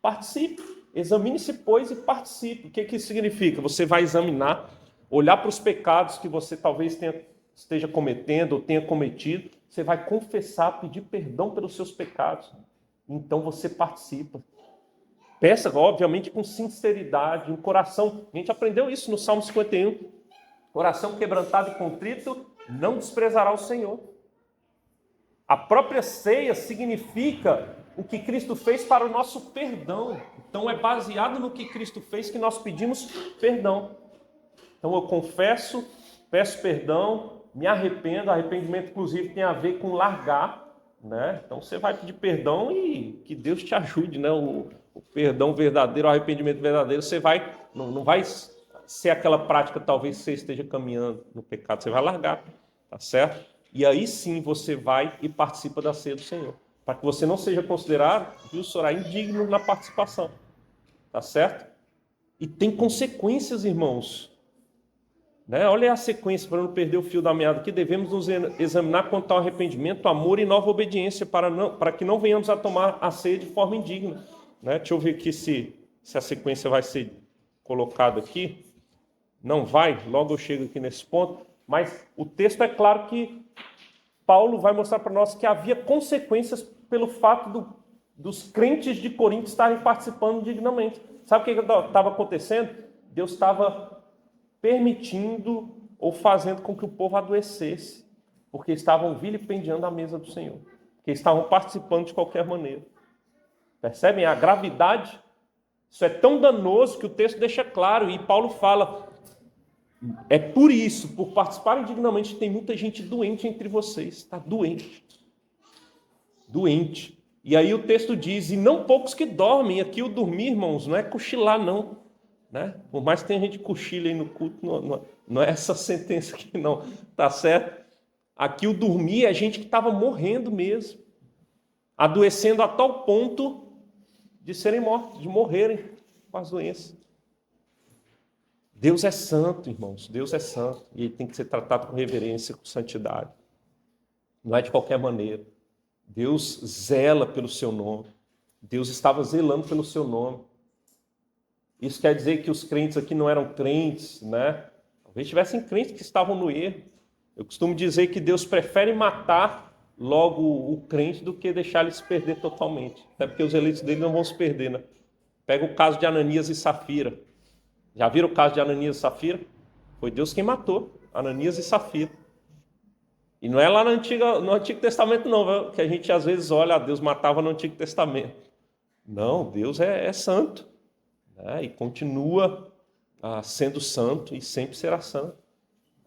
S1: participe. Examine-se, pois, e participe. O que isso significa? Você vai examinar, olhar para os pecados que você talvez esteja cometendo ou tenha cometido, você vai confessar, pedir perdão pelos seus pecados. Então você participa. Peça, obviamente, com sinceridade, um coração. A gente aprendeu isso no Salmo 51. Coração quebrantado e contrito não desprezará o Senhor. A própria ceia significa o que Cristo fez para o nosso perdão. Então é baseado no que Cristo fez que nós pedimos perdão. Então eu confesso, peço perdão, me arrependo. Arrependimento, inclusive, tem a ver com largar, né? Então você vai pedir perdão e que Deus te ajude, né? O perdão verdadeiro, o arrependimento verdadeiro, você não vai ser aquela prática, talvez você esteja caminhando no pecado, você vai largar, tá certo? E aí sim você vai e participa da ceia do Senhor, para que você não seja considerado, viu, senhor, indigno na participação, tá certo? E tem consequências, irmãos. Né? Olha a sequência, para não perder o fio da meada aqui, devemos nos examinar quanto ao arrependimento, amor e nova obediência, para que não venhamos a tomar a ceia de forma indigna. Né? Deixa eu ver aqui se a sequência vai ser colocada aqui. Não vai, logo eu chego aqui nesse ponto, mas o texto é claro que Paulo vai mostrar para nós que havia consequências pelo fato dos crentes de Corinto estarem participando dignamente. Sabe o que estava acontecendo? Deus estava permitindo ou fazendo com que o povo adoecesse, porque estavam vilipendiando a mesa do Senhor, porque estavam participando de qualquer maneira. Percebem a gravidade? Isso é tão danoso que o texto deixa claro, e Paulo fala, é por isso, por participarem dignamente, tem muita gente doente entre vocês, está doente. Doente. E aí o texto diz, e não poucos que dormem. Aqui o dormir, irmãos, não é cochilar, não. Né? Por mais que tenha gente que cochila aí no culto, não é essa sentença aqui, não. Tá certo? Aqui o dormir é gente que estava morrendo mesmo. Adoecendo a tal ponto de serem mortos, de morrerem. com as doenças. Deus é santo, irmãos. Deus é santo. E ele tem que ser tratado com reverência, com santidade. Não é de qualquer maneira. Deus zela pelo seu nome. Deus estava zelando pelo seu nome. Isso quer dizer que os crentes aqui não eram crentes, né? Talvez tivessem crentes que estavam no erro. Eu costumo dizer que Deus prefere matar logo o crente do que deixar ele se perder totalmente. Até porque os eleitos dele não vão se perder, né? Pega o caso de Ananias e Safira. Já viram o caso de Ananias e Safira? Foi Deus quem matou Ananias e Safira. E não é lá no Antigo Testamento não, viu? Que a gente às vezes olha, Deus matava no Antigo Testamento. Não, Deus é santo, né? E continua sendo santo e sempre será santo.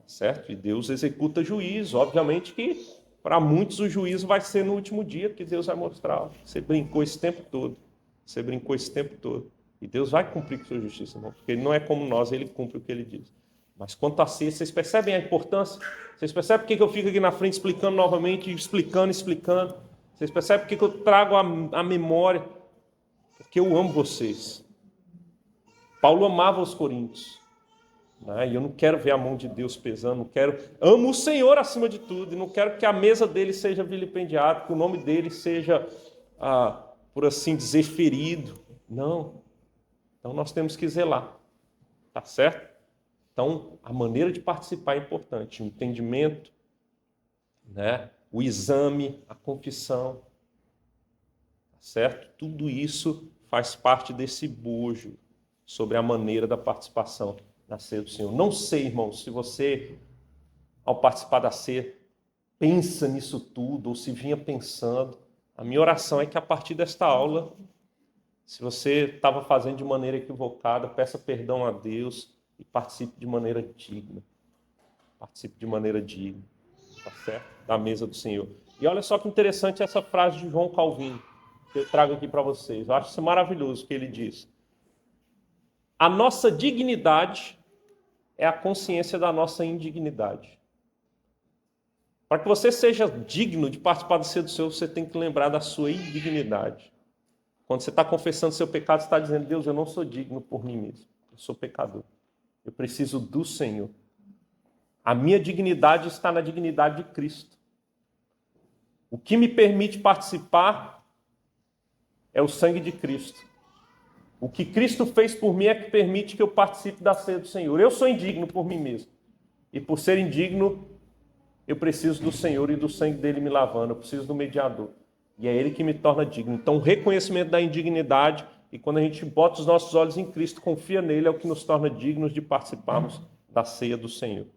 S1: Certo? E Deus executa juízo. Obviamente que para muitos o juízo vai ser no último dia que Deus vai mostrar. Você brincou esse tempo todo. Você brincou esse tempo todo. E Deus vai cumprir com sua justiça, irmão, porque ele não é como nós, ele cumpre o que ele diz. Mas quanto a si, vocês percebem a importância? Vocês percebem por que eu fico aqui na frente explicando novamente, explicando? Vocês percebem por que eu trago a memória? Porque eu amo vocês. Paulo amava os coríntios. E eu não quero ver a mão de Deus pesando, amo o Senhor acima de tudo, e não quero que a mesa dele seja vilipendiada, que o nome dele seja, por assim dizer, ferido. Não. Então nós temos que zelar, tá certo? Então a maneira de participar é importante, o entendimento, né? O exame, a confissão, tá certo? Tudo isso faz parte desse bojo sobre a maneira da participação na ceia do Senhor. Não sei, irmãos, se você, ao participar da ceia, pensa nisso tudo, ou se vinha pensando. A minha oração é que a partir desta aula, se você estava fazendo de maneira equivocada, peça perdão a Deus e participe de maneira digna. Participe de maneira digna, tá certo? Da mesa do Senhor. E olha só que interessante essa frase de João Calvino, que eu trago aqui para vocês. Eu acho isso maravilhoso, que ele diz: a nossa dignidade é a consciência da nossa indignidade. Para que você seja digno de participar da ceia do Senhor, você tem que lembrar da sua indignidade. Quando você está confessando seu pecado, você está dizendo: Deus, eu não sou digno por mim mesmo. Eu sou pecador. Eu preciso do Senhor. A minha dignidade está na dignidade de Cristo. O que me permite participar é o sangue de Cristo. O que Cristo fez por mim é que permite que eu participe da ceia do Senhor. Eu sou indigno por mim mesmo. E por ser indigno, eu preciso do Senhor e do sangue dele me lavando. Eu preciso do mediador. E é ele que me torna digno. Então, o reconhecimento da indignidade, e quando a gente bota os nossos olhos em Cristo, confia nele, é o que nos torna dignos de participarmos da ceia do Senhor.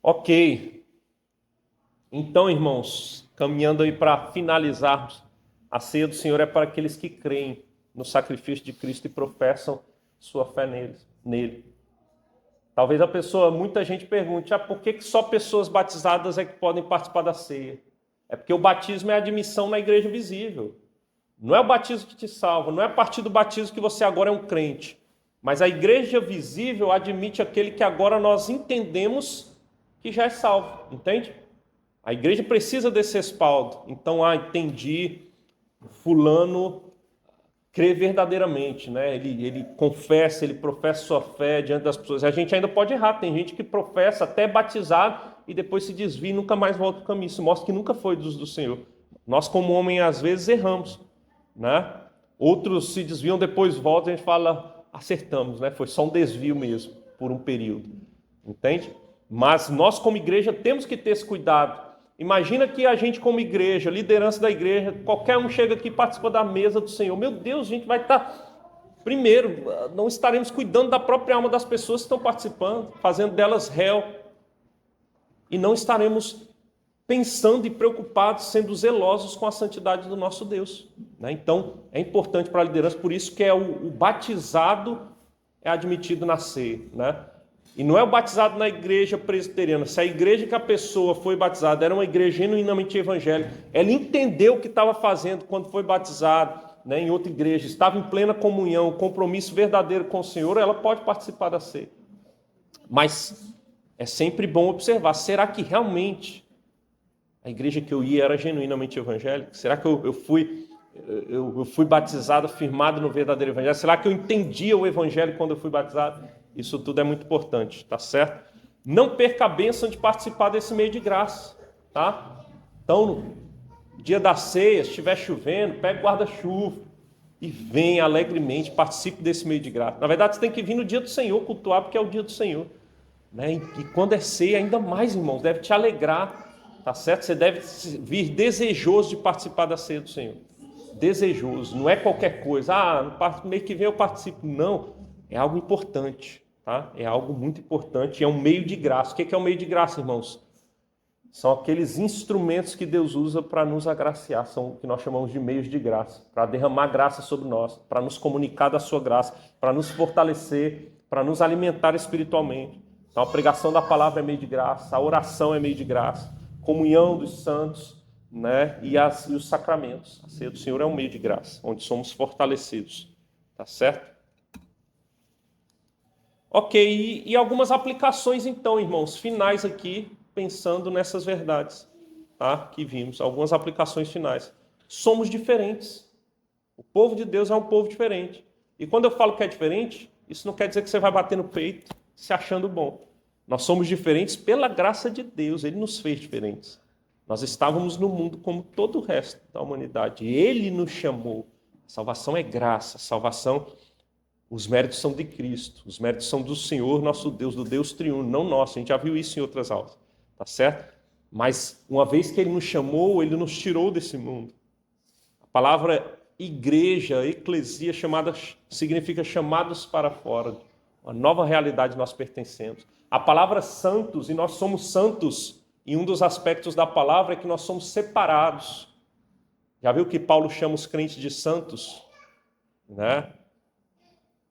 S1: Ok. Então, irmãos, caminhando aí para finalizarmos, a ceia do Senhor é para aqueles que creem no sacrifício de Cristo e professam sua fé nele. Talvez muita gente pergunte: por que só pessoas batizadas é que podem participar da ceia? É porque o batismo é a admissão na igreja visível. Não é o batismo que te salva, não é a partir do batismo que você agora é um crente. Mas a igreja visível admite aquele que agora nós entendemos que já é salvo, entende? A igreja precisa desse respaldo. Então, entendi, fulano crê verdadeiramente, né? Ele confessa, ele professa sua fé diante das pessoas. A gente ainda pode errar, tem gente que professa até batizado e depois se desvia e nunca mais volta para o caminho. Isso mostra que nunca foi do Senhor. Nós, como homem, às vezes erramos, né? Outros se desviam, depois voltam e a gente fala: acertamos, né? Foi só um desvio mesmo, por um período, entende? Mas nós, como igreja, temos que ter esse cuidado. Imagina que a gente, como igreja, liderança da igreja, qualquer um chega aqui e participa da mesa do Senhor. Meu Deus, a gente vai estar... Primeiro, não estaremos cuidando da própria alma das pessoas que estão participando, fazendo delas réu. E não estaremos pensando e preocupados, sendo zelosos com a santidade do nosso Deus, né? Então, é importante para a liderança, por isso que o batizado é admitido na ceia, né? E não é o batizado na igreja presbiteriana. Se a igreja que a pessoa foi batizada era uma igreja genuinamente evangélica, ela entendeu o que estava fazendo quando foi batizado, né, em outra igreja, estava em plena comunhão, compromisso verdadeiro com o Senhor, ela pode participar da ceia. Mas é sempre bom observar: será que realmente a igreja que eu ia era genuinamente evangélica? Será que eu fui eu fui batizado, firmado no verdadeiro evangelho? Será que eu entendia o evangelho quando eu fui batizado? Isso tudo é muito importante, tá certo? Não perca a bênção de participar desse meio de graça, tá? Então, no dia da ceia, se estiver chovendo, pega o guarda-chuva e venha alegremente, participe desse meio de graça. Na verdade, você tem que vir no dia do Senhor cultuar, porque é o dia do Senhor, né? E quando é ceia, ainda mais, irmãos, deve te alegrar, tá certo? Você deve vir desejoso de participar da ceia do Senhor. Desejoso, não é qualquer coisa. No mês que vem eu participo. Não, é algo importante, tá? É algo muito importante, é um meio de graça. O que é um meio de graça, irmãos? São aqueles instrumentos que Deus usa para nos agraciar, são o que nós chamamos de meios de graça, para derramar graça sobre nós, para nos comunicar da sua graça, para nos fortalecer, para nos alimentar espiritualmente. Então a pregação da palavra é meio de graça, a oração é meio de graça, comunhão dos santos, né? E os sacramentos. A ceia do Senhor é um meio de graça, onde somos fortalecidos. Tá certo? Ok, e algumas aplicações então, irmãos, finais aqui, pensando nessas verdades, tá? Que vimos, algumas aplicações finais. Somos diferentes. O povo de Deus é um povo diferente. E quando eu falo que é diferente, isso não quer dizer que você vai bater no peito se achando bom. Nós somos diferentes pela graça de Deus, Ele nos fez diferentes. Nós estávamos no mundo como todo o resto da humanidade. Ele nos chamou. A salvação é graça. A salvação, os méritos são de Cristo. Os méritos são do Senhor, nosso Deus, do Deus triuno, não nosso. A gente já viu isso em outras aulas. Tá certo? Mas uma vez que Ele nos chamou, Ele nos tirou desse mundo. A palavra igreja, eclesia, significa chamados para fora. Uma nova realidade nós pertencemos. A palavra santos, e nós somos santos, e um dos aspectos da palavra é que nós somos separados. Já viu que Paulo chama os crentes de santos? Né?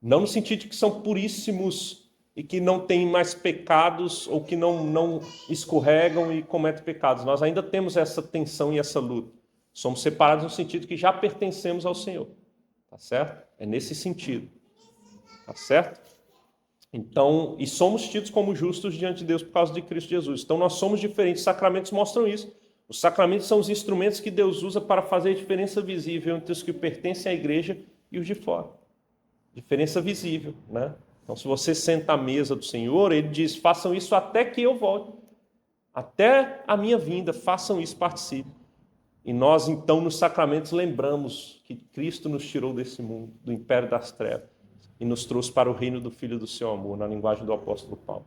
S1: Não no sentido de que são puríssimos e que não têm mais pecados ou que não escorregam e cometem pecados. Nós ainda temos essa tensão e essa luta. Somos separados no sentido que já pertencemos ao Senhor. Tá certo? É nesse sentido. Tá certo? Então, e somos tidos como justos diante de Deus por causa de Cristo Jesus. Então, nós somos diferentes. Os sacramentos mostram isso. Os sacramentos são os instrumentos que Deus usa para fazer a diferença visível entre os que pertencem à igreja e os de fora. Diferença visível, né? Então, se você senta à mesa do Senhor, Ele diz, façam isso até que eu volte. Até a minha vinda, façam isso, participem. E nós, então, nos sacramentos, lembramos que Cristo nos tirou desse mundo, do império das trevas, e nos trouxe para o reino do Filho do seu amor, na linguagem do apóstolo Paulo.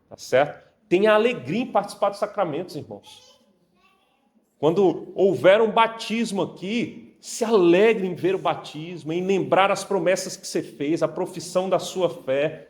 S1: Tá certo? Tenha alegria em participar dos sacramentos, irmãos. Quando houver um batismo aqui, se alegre em ver o batismo, em lembrar as promessas que você fez, a profissão da sua fé.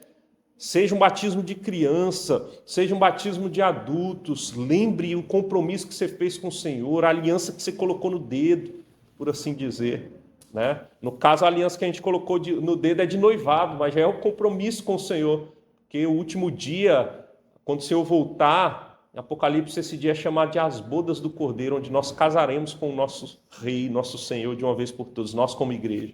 S1: Seja um batismo de criança, seja um batismo de adultos, lembre o compromisso que você fez com o Senhor, a aliança que você colocou no dedo, por assim dizer. Né? No caso, a aliança que a gente colocou no dedo é de noivado, mas já é um compromisso com o Senhor, porque o último dia, quando o Senhor voltar, em Apocalipse, esse dia é chamado de as bodas do Cordeiro, onde nós casaremos com o nosso Rei, nosso Senhor, de uma vez por todas, nós como igreja.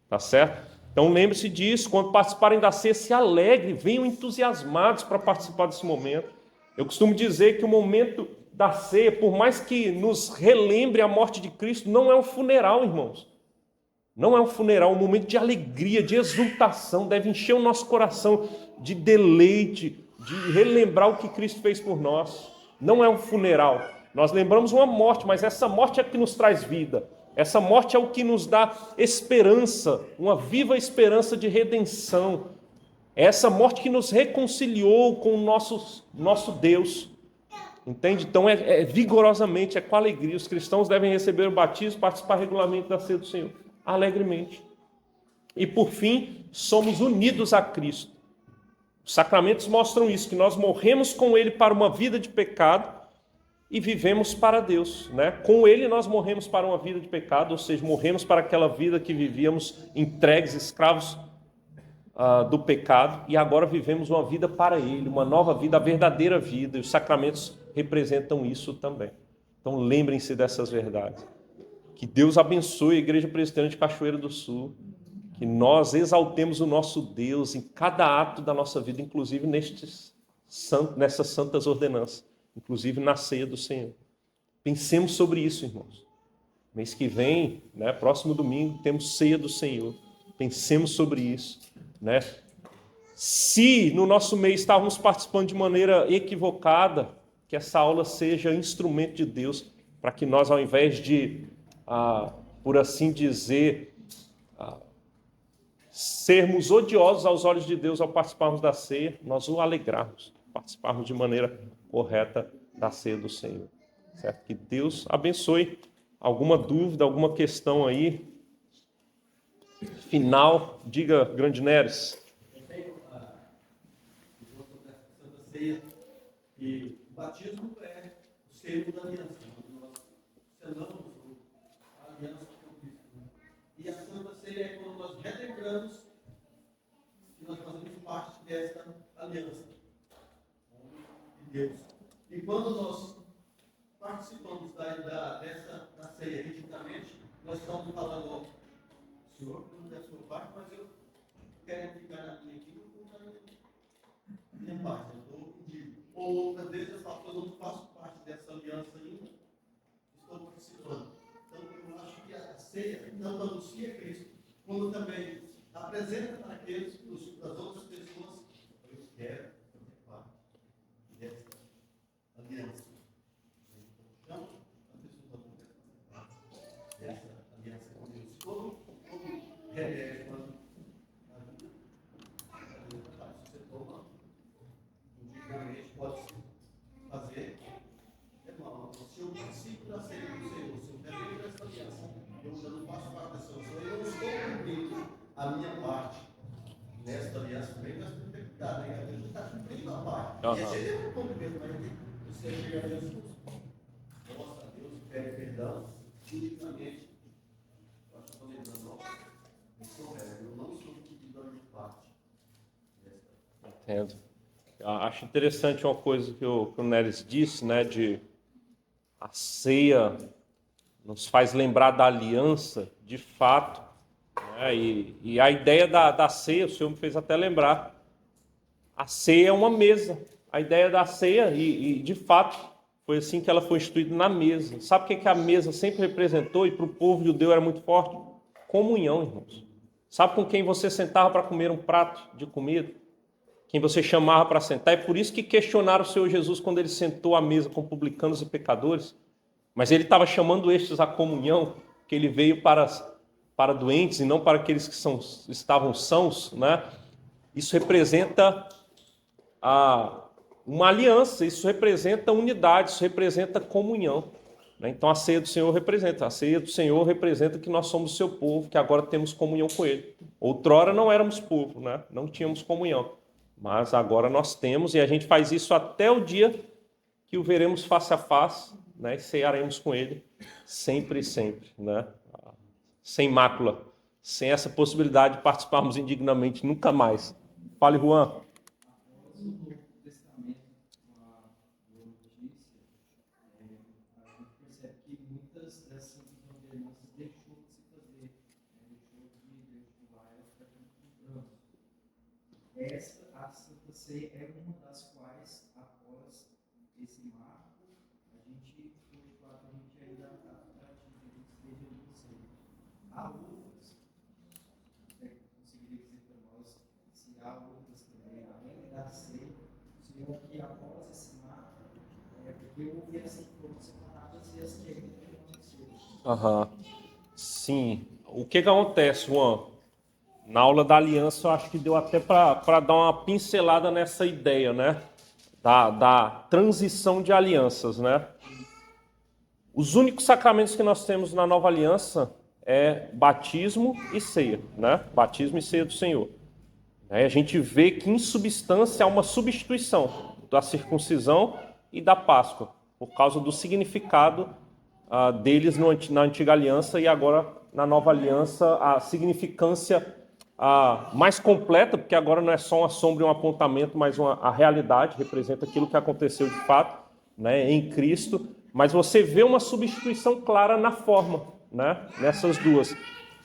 S1: Tá certo? Então lembre-se disso, quando participarem da ceia, se alegre, venham entusiasmados para participar desse momento. Eu costumo dizer que o momento da ceia, por mais que nos relembre a morte de Cristo, não é um funeral, irmãos. Não é um funeral, é um momento de alegria, de exultação, deve encher o nosso coração de deleite, de relembrar o que Cristo fez por nós. Não é um funeral. Nós lembramos uma morte, mas essa morte é que nos traz vida. Essa morte é o que nos dá esperança, uma viva esperança de redenção. É essa morte que nos reconciliou com o nosso Deus. Entende? Então vigorosamente, é com alegria. Os cristãos devem receber o batismo, participar regularmente da ceia do Senhor. Alegremente. E por fim, somos unidos a Cristo. Os sacramentos mostram isso, que nós morremos com Ele para uma vida de pecado e vivemos para Deus, né? Com Ele nós morremos para uma vida de pecado, ou seja, morremos para aquela vida que vivíamos entregues, escravos do pecado, e agora vivemos uma vida para Ele, uma nova vida, a verdadeira vida, e os sacramentos representam isso também. Então lembrem-se dessas verdades. Que Deus abençoe a Igreja Presbiteriana de Cachoeira do Sul, que nós exaltemos o nosso Deus em cada ato da nossa vida, inclusive nessas santas ordenanças, inclusive na ceia do Senhor. Pensemos sobre isso, irmãos. Mês que vem, né, próximo domingo, temos ceia do Senhor. Pensemos sobre isso, né? Se no nosso mês estávamos participando de maneira equivocada, que essa aula seja instrumento de Deus para que nós, ao invés de, por assim dizer, sermos odiosos aos olhos de Deus ao participarmos da ceia, nós o alegrarmos, participarmos de maneira correta da ceia do Senhor. Certo? Que Deus abençoe. Alguma dúvida, alguma questão aí? Final, diga, Grande Neres.
S3: E o batismo é o selo da aliança. Nós selamos a aliança com Cristo. E a Santa Ceia é quando nós relembramos que nós fazemos parte desta aliança de Deus. E quando nós participamos da ceia ritmicamente, nós estamos falando, ó, o Senhor cuida da sua parte, mas eu quero ficar na minha aqui, eu vou ficar na minha parte. Ou outras vezes eu falo, eu não faço parte dessa aliança ainda, estou participando. Então eu acho que a ceia não anuncia Cristo, como também apresenta para aqueles, para as outras pessoas, eu quero fazer parte dessa aliança. Então, as pessoas não podem fazer parte dessa aliança com Deus. Como remédio, quando você toma, individualmente pode fazer, irmão, se eu participo da ceia do Senhor, se eu remédio dessa aliança, eu não faço parte dessa aliança, eu não estou cumprindo a minha parte nessa aliança, também nós temos que ter cuidado, né? A gente está cumprindo a parte. E a gente não cumpre mesmo, mas você chega a Jesus, mostra a Deus, pede perdão, dignamente. Eu acho que estou lembrando, eu não estou cumprindo a minha parte.
S1: Entendo. Acho interessante uma coisa que o Neres disse, né, de a ceia nos faz lembrar da aliança, de fato, né, e a ideia da ceia, o Senhor me fez até lembrar, a ceia é uma mesa, a ideia da ceia, e de fato, foi assim que ela foi instituída na mesa. Sabe o que a mesa sempre representou, e para o povo judeu era muito forte? Comunhão, irmãos. Sabe com quem você sentava para comer um prato de comida? Quem você chamava para sentar. É por isso que questionaram o Senhor Jesus quando ele sentou à mesa com publicanos e pecadores. Mas ele estava chamando estes à comunhão, que ele veio para doentes e não para aqueles que estavam sãos, né? Isso representa uma aliança, isso representa unidade, isso representa comunhão. Né? Então a ceia do Senhor representa que nós somos o seu povo, que agora temos comunhão com ele. Outrora não éramos povo, né? Não tínhamos comunhão. Mas agora nós temos, e a gente faz isso até o dia que o veremos face a face, né? E cearemos com ele sempre e sempre, né? Sem mácula, sem essa possibilidade de participarmos indignamente, nunca mais. Fale, Juan.
S4: A Santa Ceia é uma das quais, após esse marco, a gente ainda esteja no Senhor. Há outras, conseguiria dizer para nós, se há outras também, além da ceia, o Senhor que após esse marco, porque houve essas que foram separadas e as que ainda permaneceram.
S1: Sim. O que acontece, Juan? Na aula da aliança, eu acho que deu até para dar uma pincelada nessa ideia, né? Da transição de alianças, né? Os únicos sacramentos que nós temos na nova aliança é batismo e ceia, né? Batismo e ceia do Senhor. A gente vê que, em substância, há uma substituição da circuncisão e da Páscoa, por causa do significado deles na antiga aliança, e agora, na nova aliança, a significância mais completa, porque agora não é só uma sombra e um apontamento, mas a realidade, representa aquilo que aconteceu de fato, né, em Cristo. Mas você vê uma substituição clara na forma, né, nessas duas.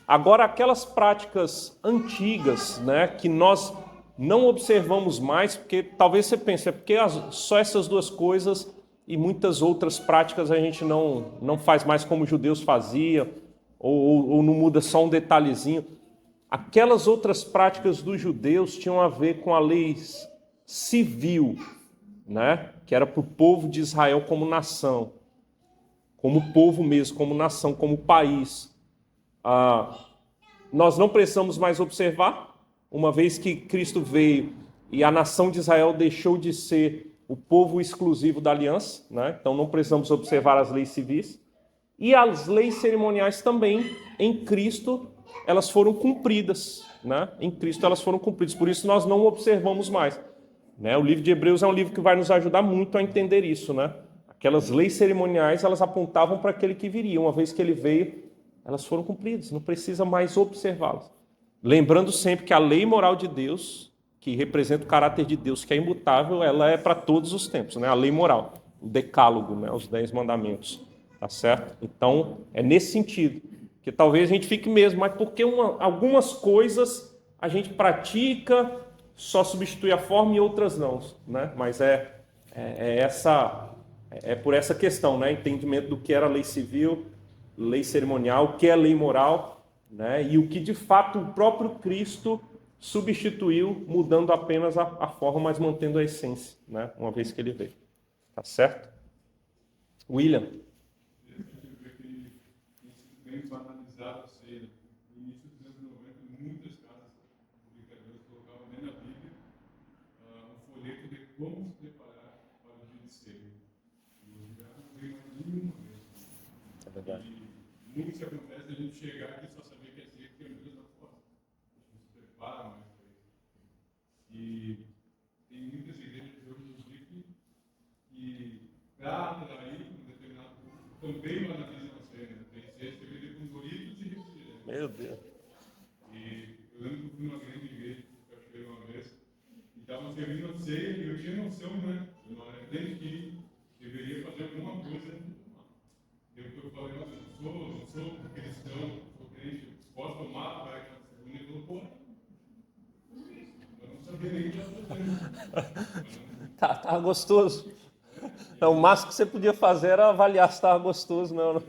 S1: Agora, aquelas práticas antigas, né, que nós não observamos mais, porque talvez você pense, é porque só essas duas coisas e muitas outras práticas a gente não faz mais como os judeus faziam, ou não muda só um detalhezinho. Aquelas outras práticas dos judeus tinham a ver com a lei civil, né? Que era para o povo de Israel como nação, como povo mesmo, como nação, como país. Nós não precisamos mais observar, uma vez que Cristo veio e a nação de Israel deixou de ser o povo exclusivo da aliança, né? Então não precisamos observar as leis civis. E as leis cerimoniais também, em Cristo, elas foram cumpridas, né? Em Cristo elas foram cumpridas, por isso nós não observamos mais. Né? O livro de Hebreus é um livro que vai nos ajudar muito a entender isso, né? Aquelas leis cerimoniais, elas apontavam para aquele que viria. Uma vez que ele veio, elas foram cumpridas, não precisa mais observá-las. Lembrando sempre que a lei moral de Deus, que representa o caráter de Deus, que é imutável, ela é para todos os tempos, né? A lei moral, o decálogo, né? Os 10 mandamentos, tá certo? Então, é nesse sentido, que talvez a gente fique mesmo, mas porque algumas coisas a gente pratica, só substitui a forma e outras não, né? Mas é por essa questão, né? Entendimento do que era lei civil, lei cerimonial, o que é lei moral, né? E o que de fato o próprio Cristo substituiu, mudando apenas a forma, mas mantendo a essência, né? Uma vez que ele veio. Tá certo? William?
S5: Bem banalizado a ceia. No início dos anos 90, muitas casas publicadoras colocavam dentro da Bíblia um folheto de como se preparar para o dia de ceia. E hoje já não veio mais nenhuma vez.
S1: É verdade.
S5: E muito se acontece a gente chegar aqui só saber que é ceia que é a mesma forma. A gente se prepara mais para isso. E tem muitas igrejas hoje em dia que para atrair um determinado público também banalizam a ceia. Tem ceia servida com Doritos e refrigerante.
S1: Meu Deus.
S5: E eu lembro que eu fui numa grande igreja, cachoeira uma vez, e estavam servindo a ceia e eu tinha noção, né? Eu não era crente que deveria fazer alguma coisa. Eu falei, não sou cristão, sou crente, posso tomar, vai que a segunda, ele falou, pô, eu não sabia nem o que estava fazendo.
S1: Tava gostoso. Então, o máximo que você podia fazer era avaliar se estava gostoso, não.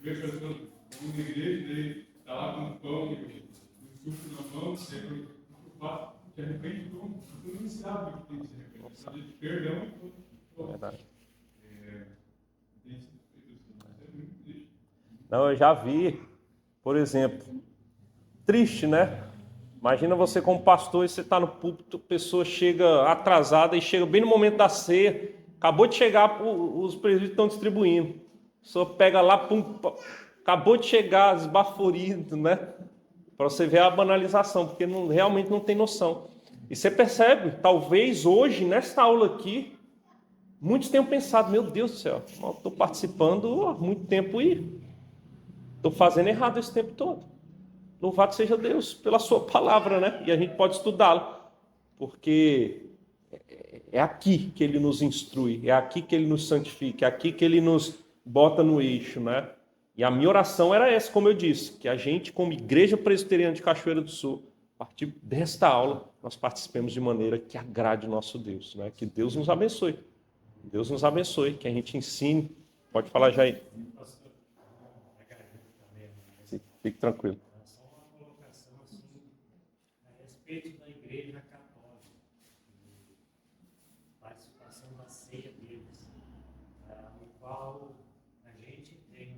S5: Vejo pessoas na igreja, daí está lá com o pão e o suco na mão, sempre preocupado, de repente tu não sabe o que tem que ser repetido, sabe de perdão e tudo.
S1: Verdade.
S5: Tem sido feito assim, mas é muito triste.
S1: Não, eu já vi, por exemplo, triste, né? Imagina você como pastor e você está no púlpito, a pessoa chega atrasada e chega bem no momento da ceia, acabou de chegar, os presbíteros estão distribuindo. A pessoa pega lá, pum, acabou de chegar, esbaforido, né? Para você ver a banalização, porque realmente não tem noção. E você percebe, talvez hoje, nessa aula aqui, muitos tenham pensado, meu Deus do céu, estou participando há muito tempo e estou fazendo errado esse tempo todo. Louvado seja Deus pela sua palavra, né? E a gente pode estudá-la, porque é aqui que ele nos instrui, é aqui que ele nos santifica, é aqui que ele nos bota no eixo, né? E a minha oração era essa, como eu disse, que a gente, como Igreja Presbiteriana de Cachoeira do Sul, a partir desta aula, nós participemos de maneira que agrade o nosso Deus, né? Que Deus nos abençoe. Deus nos abençoe, que a gente ensine. Pode falar, Jair. Sim, fique tranquilo.
S6: Só uma colocação assim, a respeito da Igreja Católica, participação da ceia deles, no qual a gente tem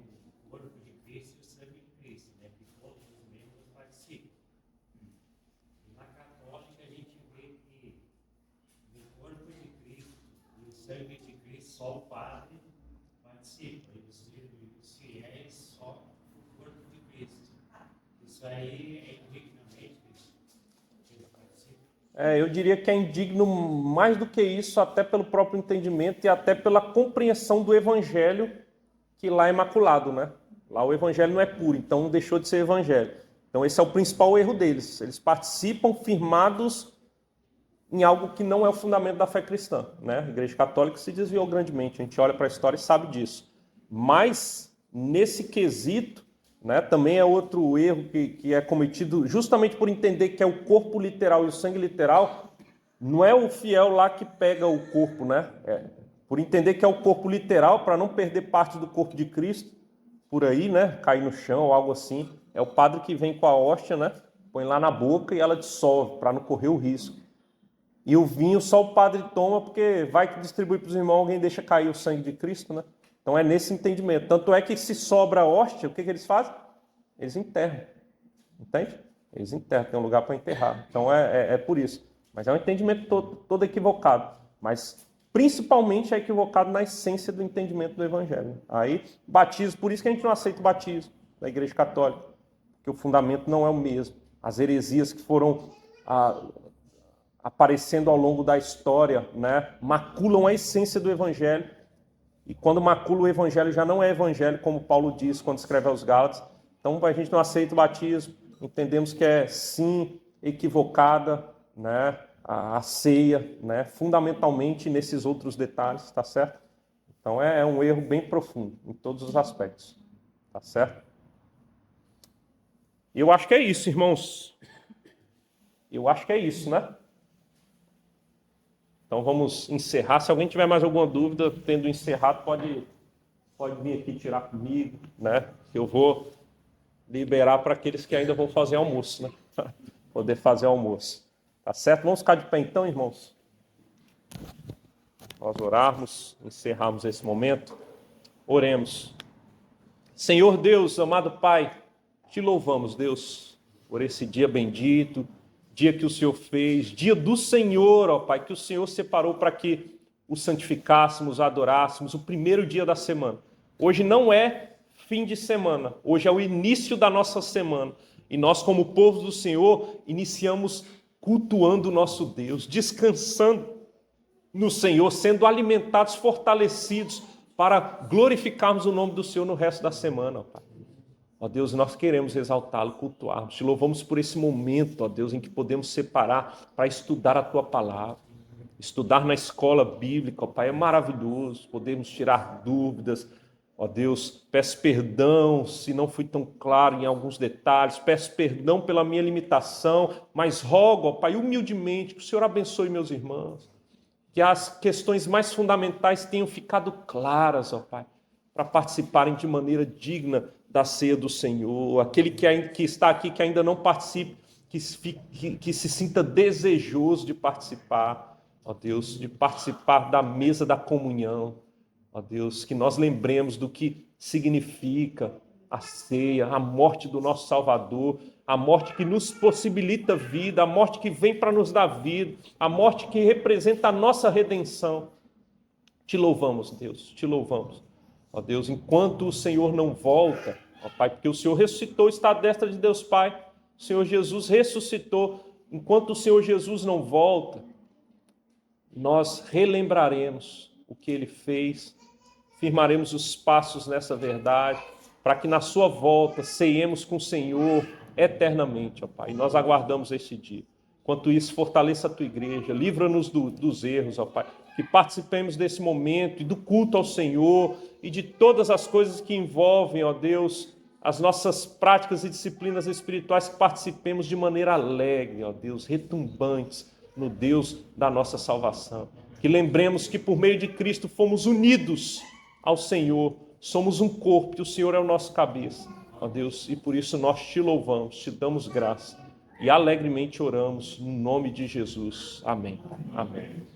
S6: o corpo de Cristo e o sangue de Cristo, né, que todos os membros participam. E na Católica a gente vê que no corpo de Cristo e o sangue de Cristo só o Padre participa, e os fiéis só o corpo de Cristo. Isso aí é indignamente que ele participa.
S1: Eu diria que é indigno mais do que isso, até pelo próprio entendimento e até pela compreensão do evangelho, que lá é imaculado, né? Lá o evangelho não é puro, então deixou de ser evangelho. Então esse é o principal erro deles. Eles participam firmados em algo que não é o fundamento da fé cristã, né? A Igreja Católica se desviou grandemente, a gente olha para a história e sabe disso. Mas, nesse quesito, né, também é outro erro que é cometido justamente por entender que é o corpo literal e o sangue literal, não é o fiel lá que pega o corpo, né? por entender que é o corpo literal, para não perder parte do corpo de Cristo, por aí, né, cair no chão ou algo assim, é o padre que vem com a hóstia, né, põe lá na boca e ela dissolve, para não correr o risco. E o vinho só o padre toma, porque vai que distribui para os irmãos, alguém deixa cair o sangue de Cristo, né? Então é nesse entendimento. Tanto é que se sobra a hóstia, o que eles fazem? Eles enterram. Entende? Eles enterram, tem um lugar para enterrar. Então é por isso. Mas é um entendimento todo equivocado. Mas principalmente é equivocado na essência do entendimento do Evangelho. Aí, batismo, por isso que a gente não aceita o batismo da Igreja Católica. Porque o fundamento não é o mesmo. As heresias que foram aparecendo ao longo da história, né, maculam a essência do Evangelho. E quando macula o Evangelho, já não é Evangelho, como Paulo diz quando escreve aos Gálatas. Então a gente não aceita o batismo, entendemos que é sim equivocada, né, a ceia, né, fundamentalmente nesses outros detalhes, tá certo? Então é um erro bem profundo em todos os aspectos, tá certo? E eu acho que é isso, irmãos. Eu acho que é isso, né? Então vamos encerrar. Se alguém tiver mais alguma dúvida, tendo encerrado, pode vir aqui tirar comigo, né? Eu vou liberar para aqueles que ainda vão fazer almoço, né? Poder fazer almoço. Tá certo? Vamos ficar de pé então, irmãos? Nós orarmos, encerrarmos esse momento. Oremos. Senhor Deus, amado Pai, te louvamos, Deus, por esse dia bendito, dia que o Senhor fez, dia do Senhor, ó Pai, que o Senhor separou para que o santificássemos, adorássemos, o primeiro dia da semana. Hoje não é fim de semana, hoje é o início da nossa semana. E nós, como povo do Senhor, iniciamos cultuando o nosso Deus, descansando no Senhor, sendo alimentados, fortalecidos, para glorificarmos o nome do Senhor no resto da semana, ó Pai. Ó Deus, nós queremos exaltá-lo, cultuarmos. Te louvamos por esse momento, ó Deus, em que podemos separar para estudar a Tua palavra. Estudar na escola bíblica, ó Pai, é maravilhoso. Podemos tirar dúvidas. Ó Deus, peço perdão se não fui tão claro em alguns detalhes. Peço perdão pela minha limitação. Mas rogo, ó Pai, humildemente, que o Senhor abençoe meus irmãos. Que as questões mais fundamentais tenham ficado claras, ó Pai, para participarem de maneira digna da ceia do Senhor. Aquele que está aqui, que ainda não participe, que se sinta desejoso de participar, ó Deus, de participar da mesa da comunhão. Ó Deus, que nós lembremos do que significa a ceia, a morte do nosso Salvador, a morte que nos possibilita vida, a morte que vem para nos dar vida, a morte que representa a nossa redenção. Te louvamos, Deus, te louvamos. Ó Deus, enquanto o Senhor não volta, ó Pai, porque o Senhor ressuscitou, está à destra de Deus Pai, o Senhor Jesus ressuscitou, enquanto o Senhor Jesus não volta, nós relembraremos o que Ele fez, firmaremos os passos nessa verdade, para que na sua volta ceiemos com o Senhor eternamente, ó Pai. E nós aguardamos esse dia. Enquanto isso, fortaleça a Tua igreja, livra-nos dos erros, ó Pai. Que participemos desse momento e do culto ao Senhor e de todas as coisas que envolvem, ó Deus, as nossas práticas e disciplinas espirituais, que participemos de maneira alegre, ó Deus, retumbantes no Deus da nossa salvação. Que lembremos que por meio de Cristo fomos unidos ao Senhor, somos um corpo e o Senhor é o nosso cabeça, ó Deus, e por isso nós te louvamos, te damos graça e alegremente oramos no nome de Jesus. Amém. Amém.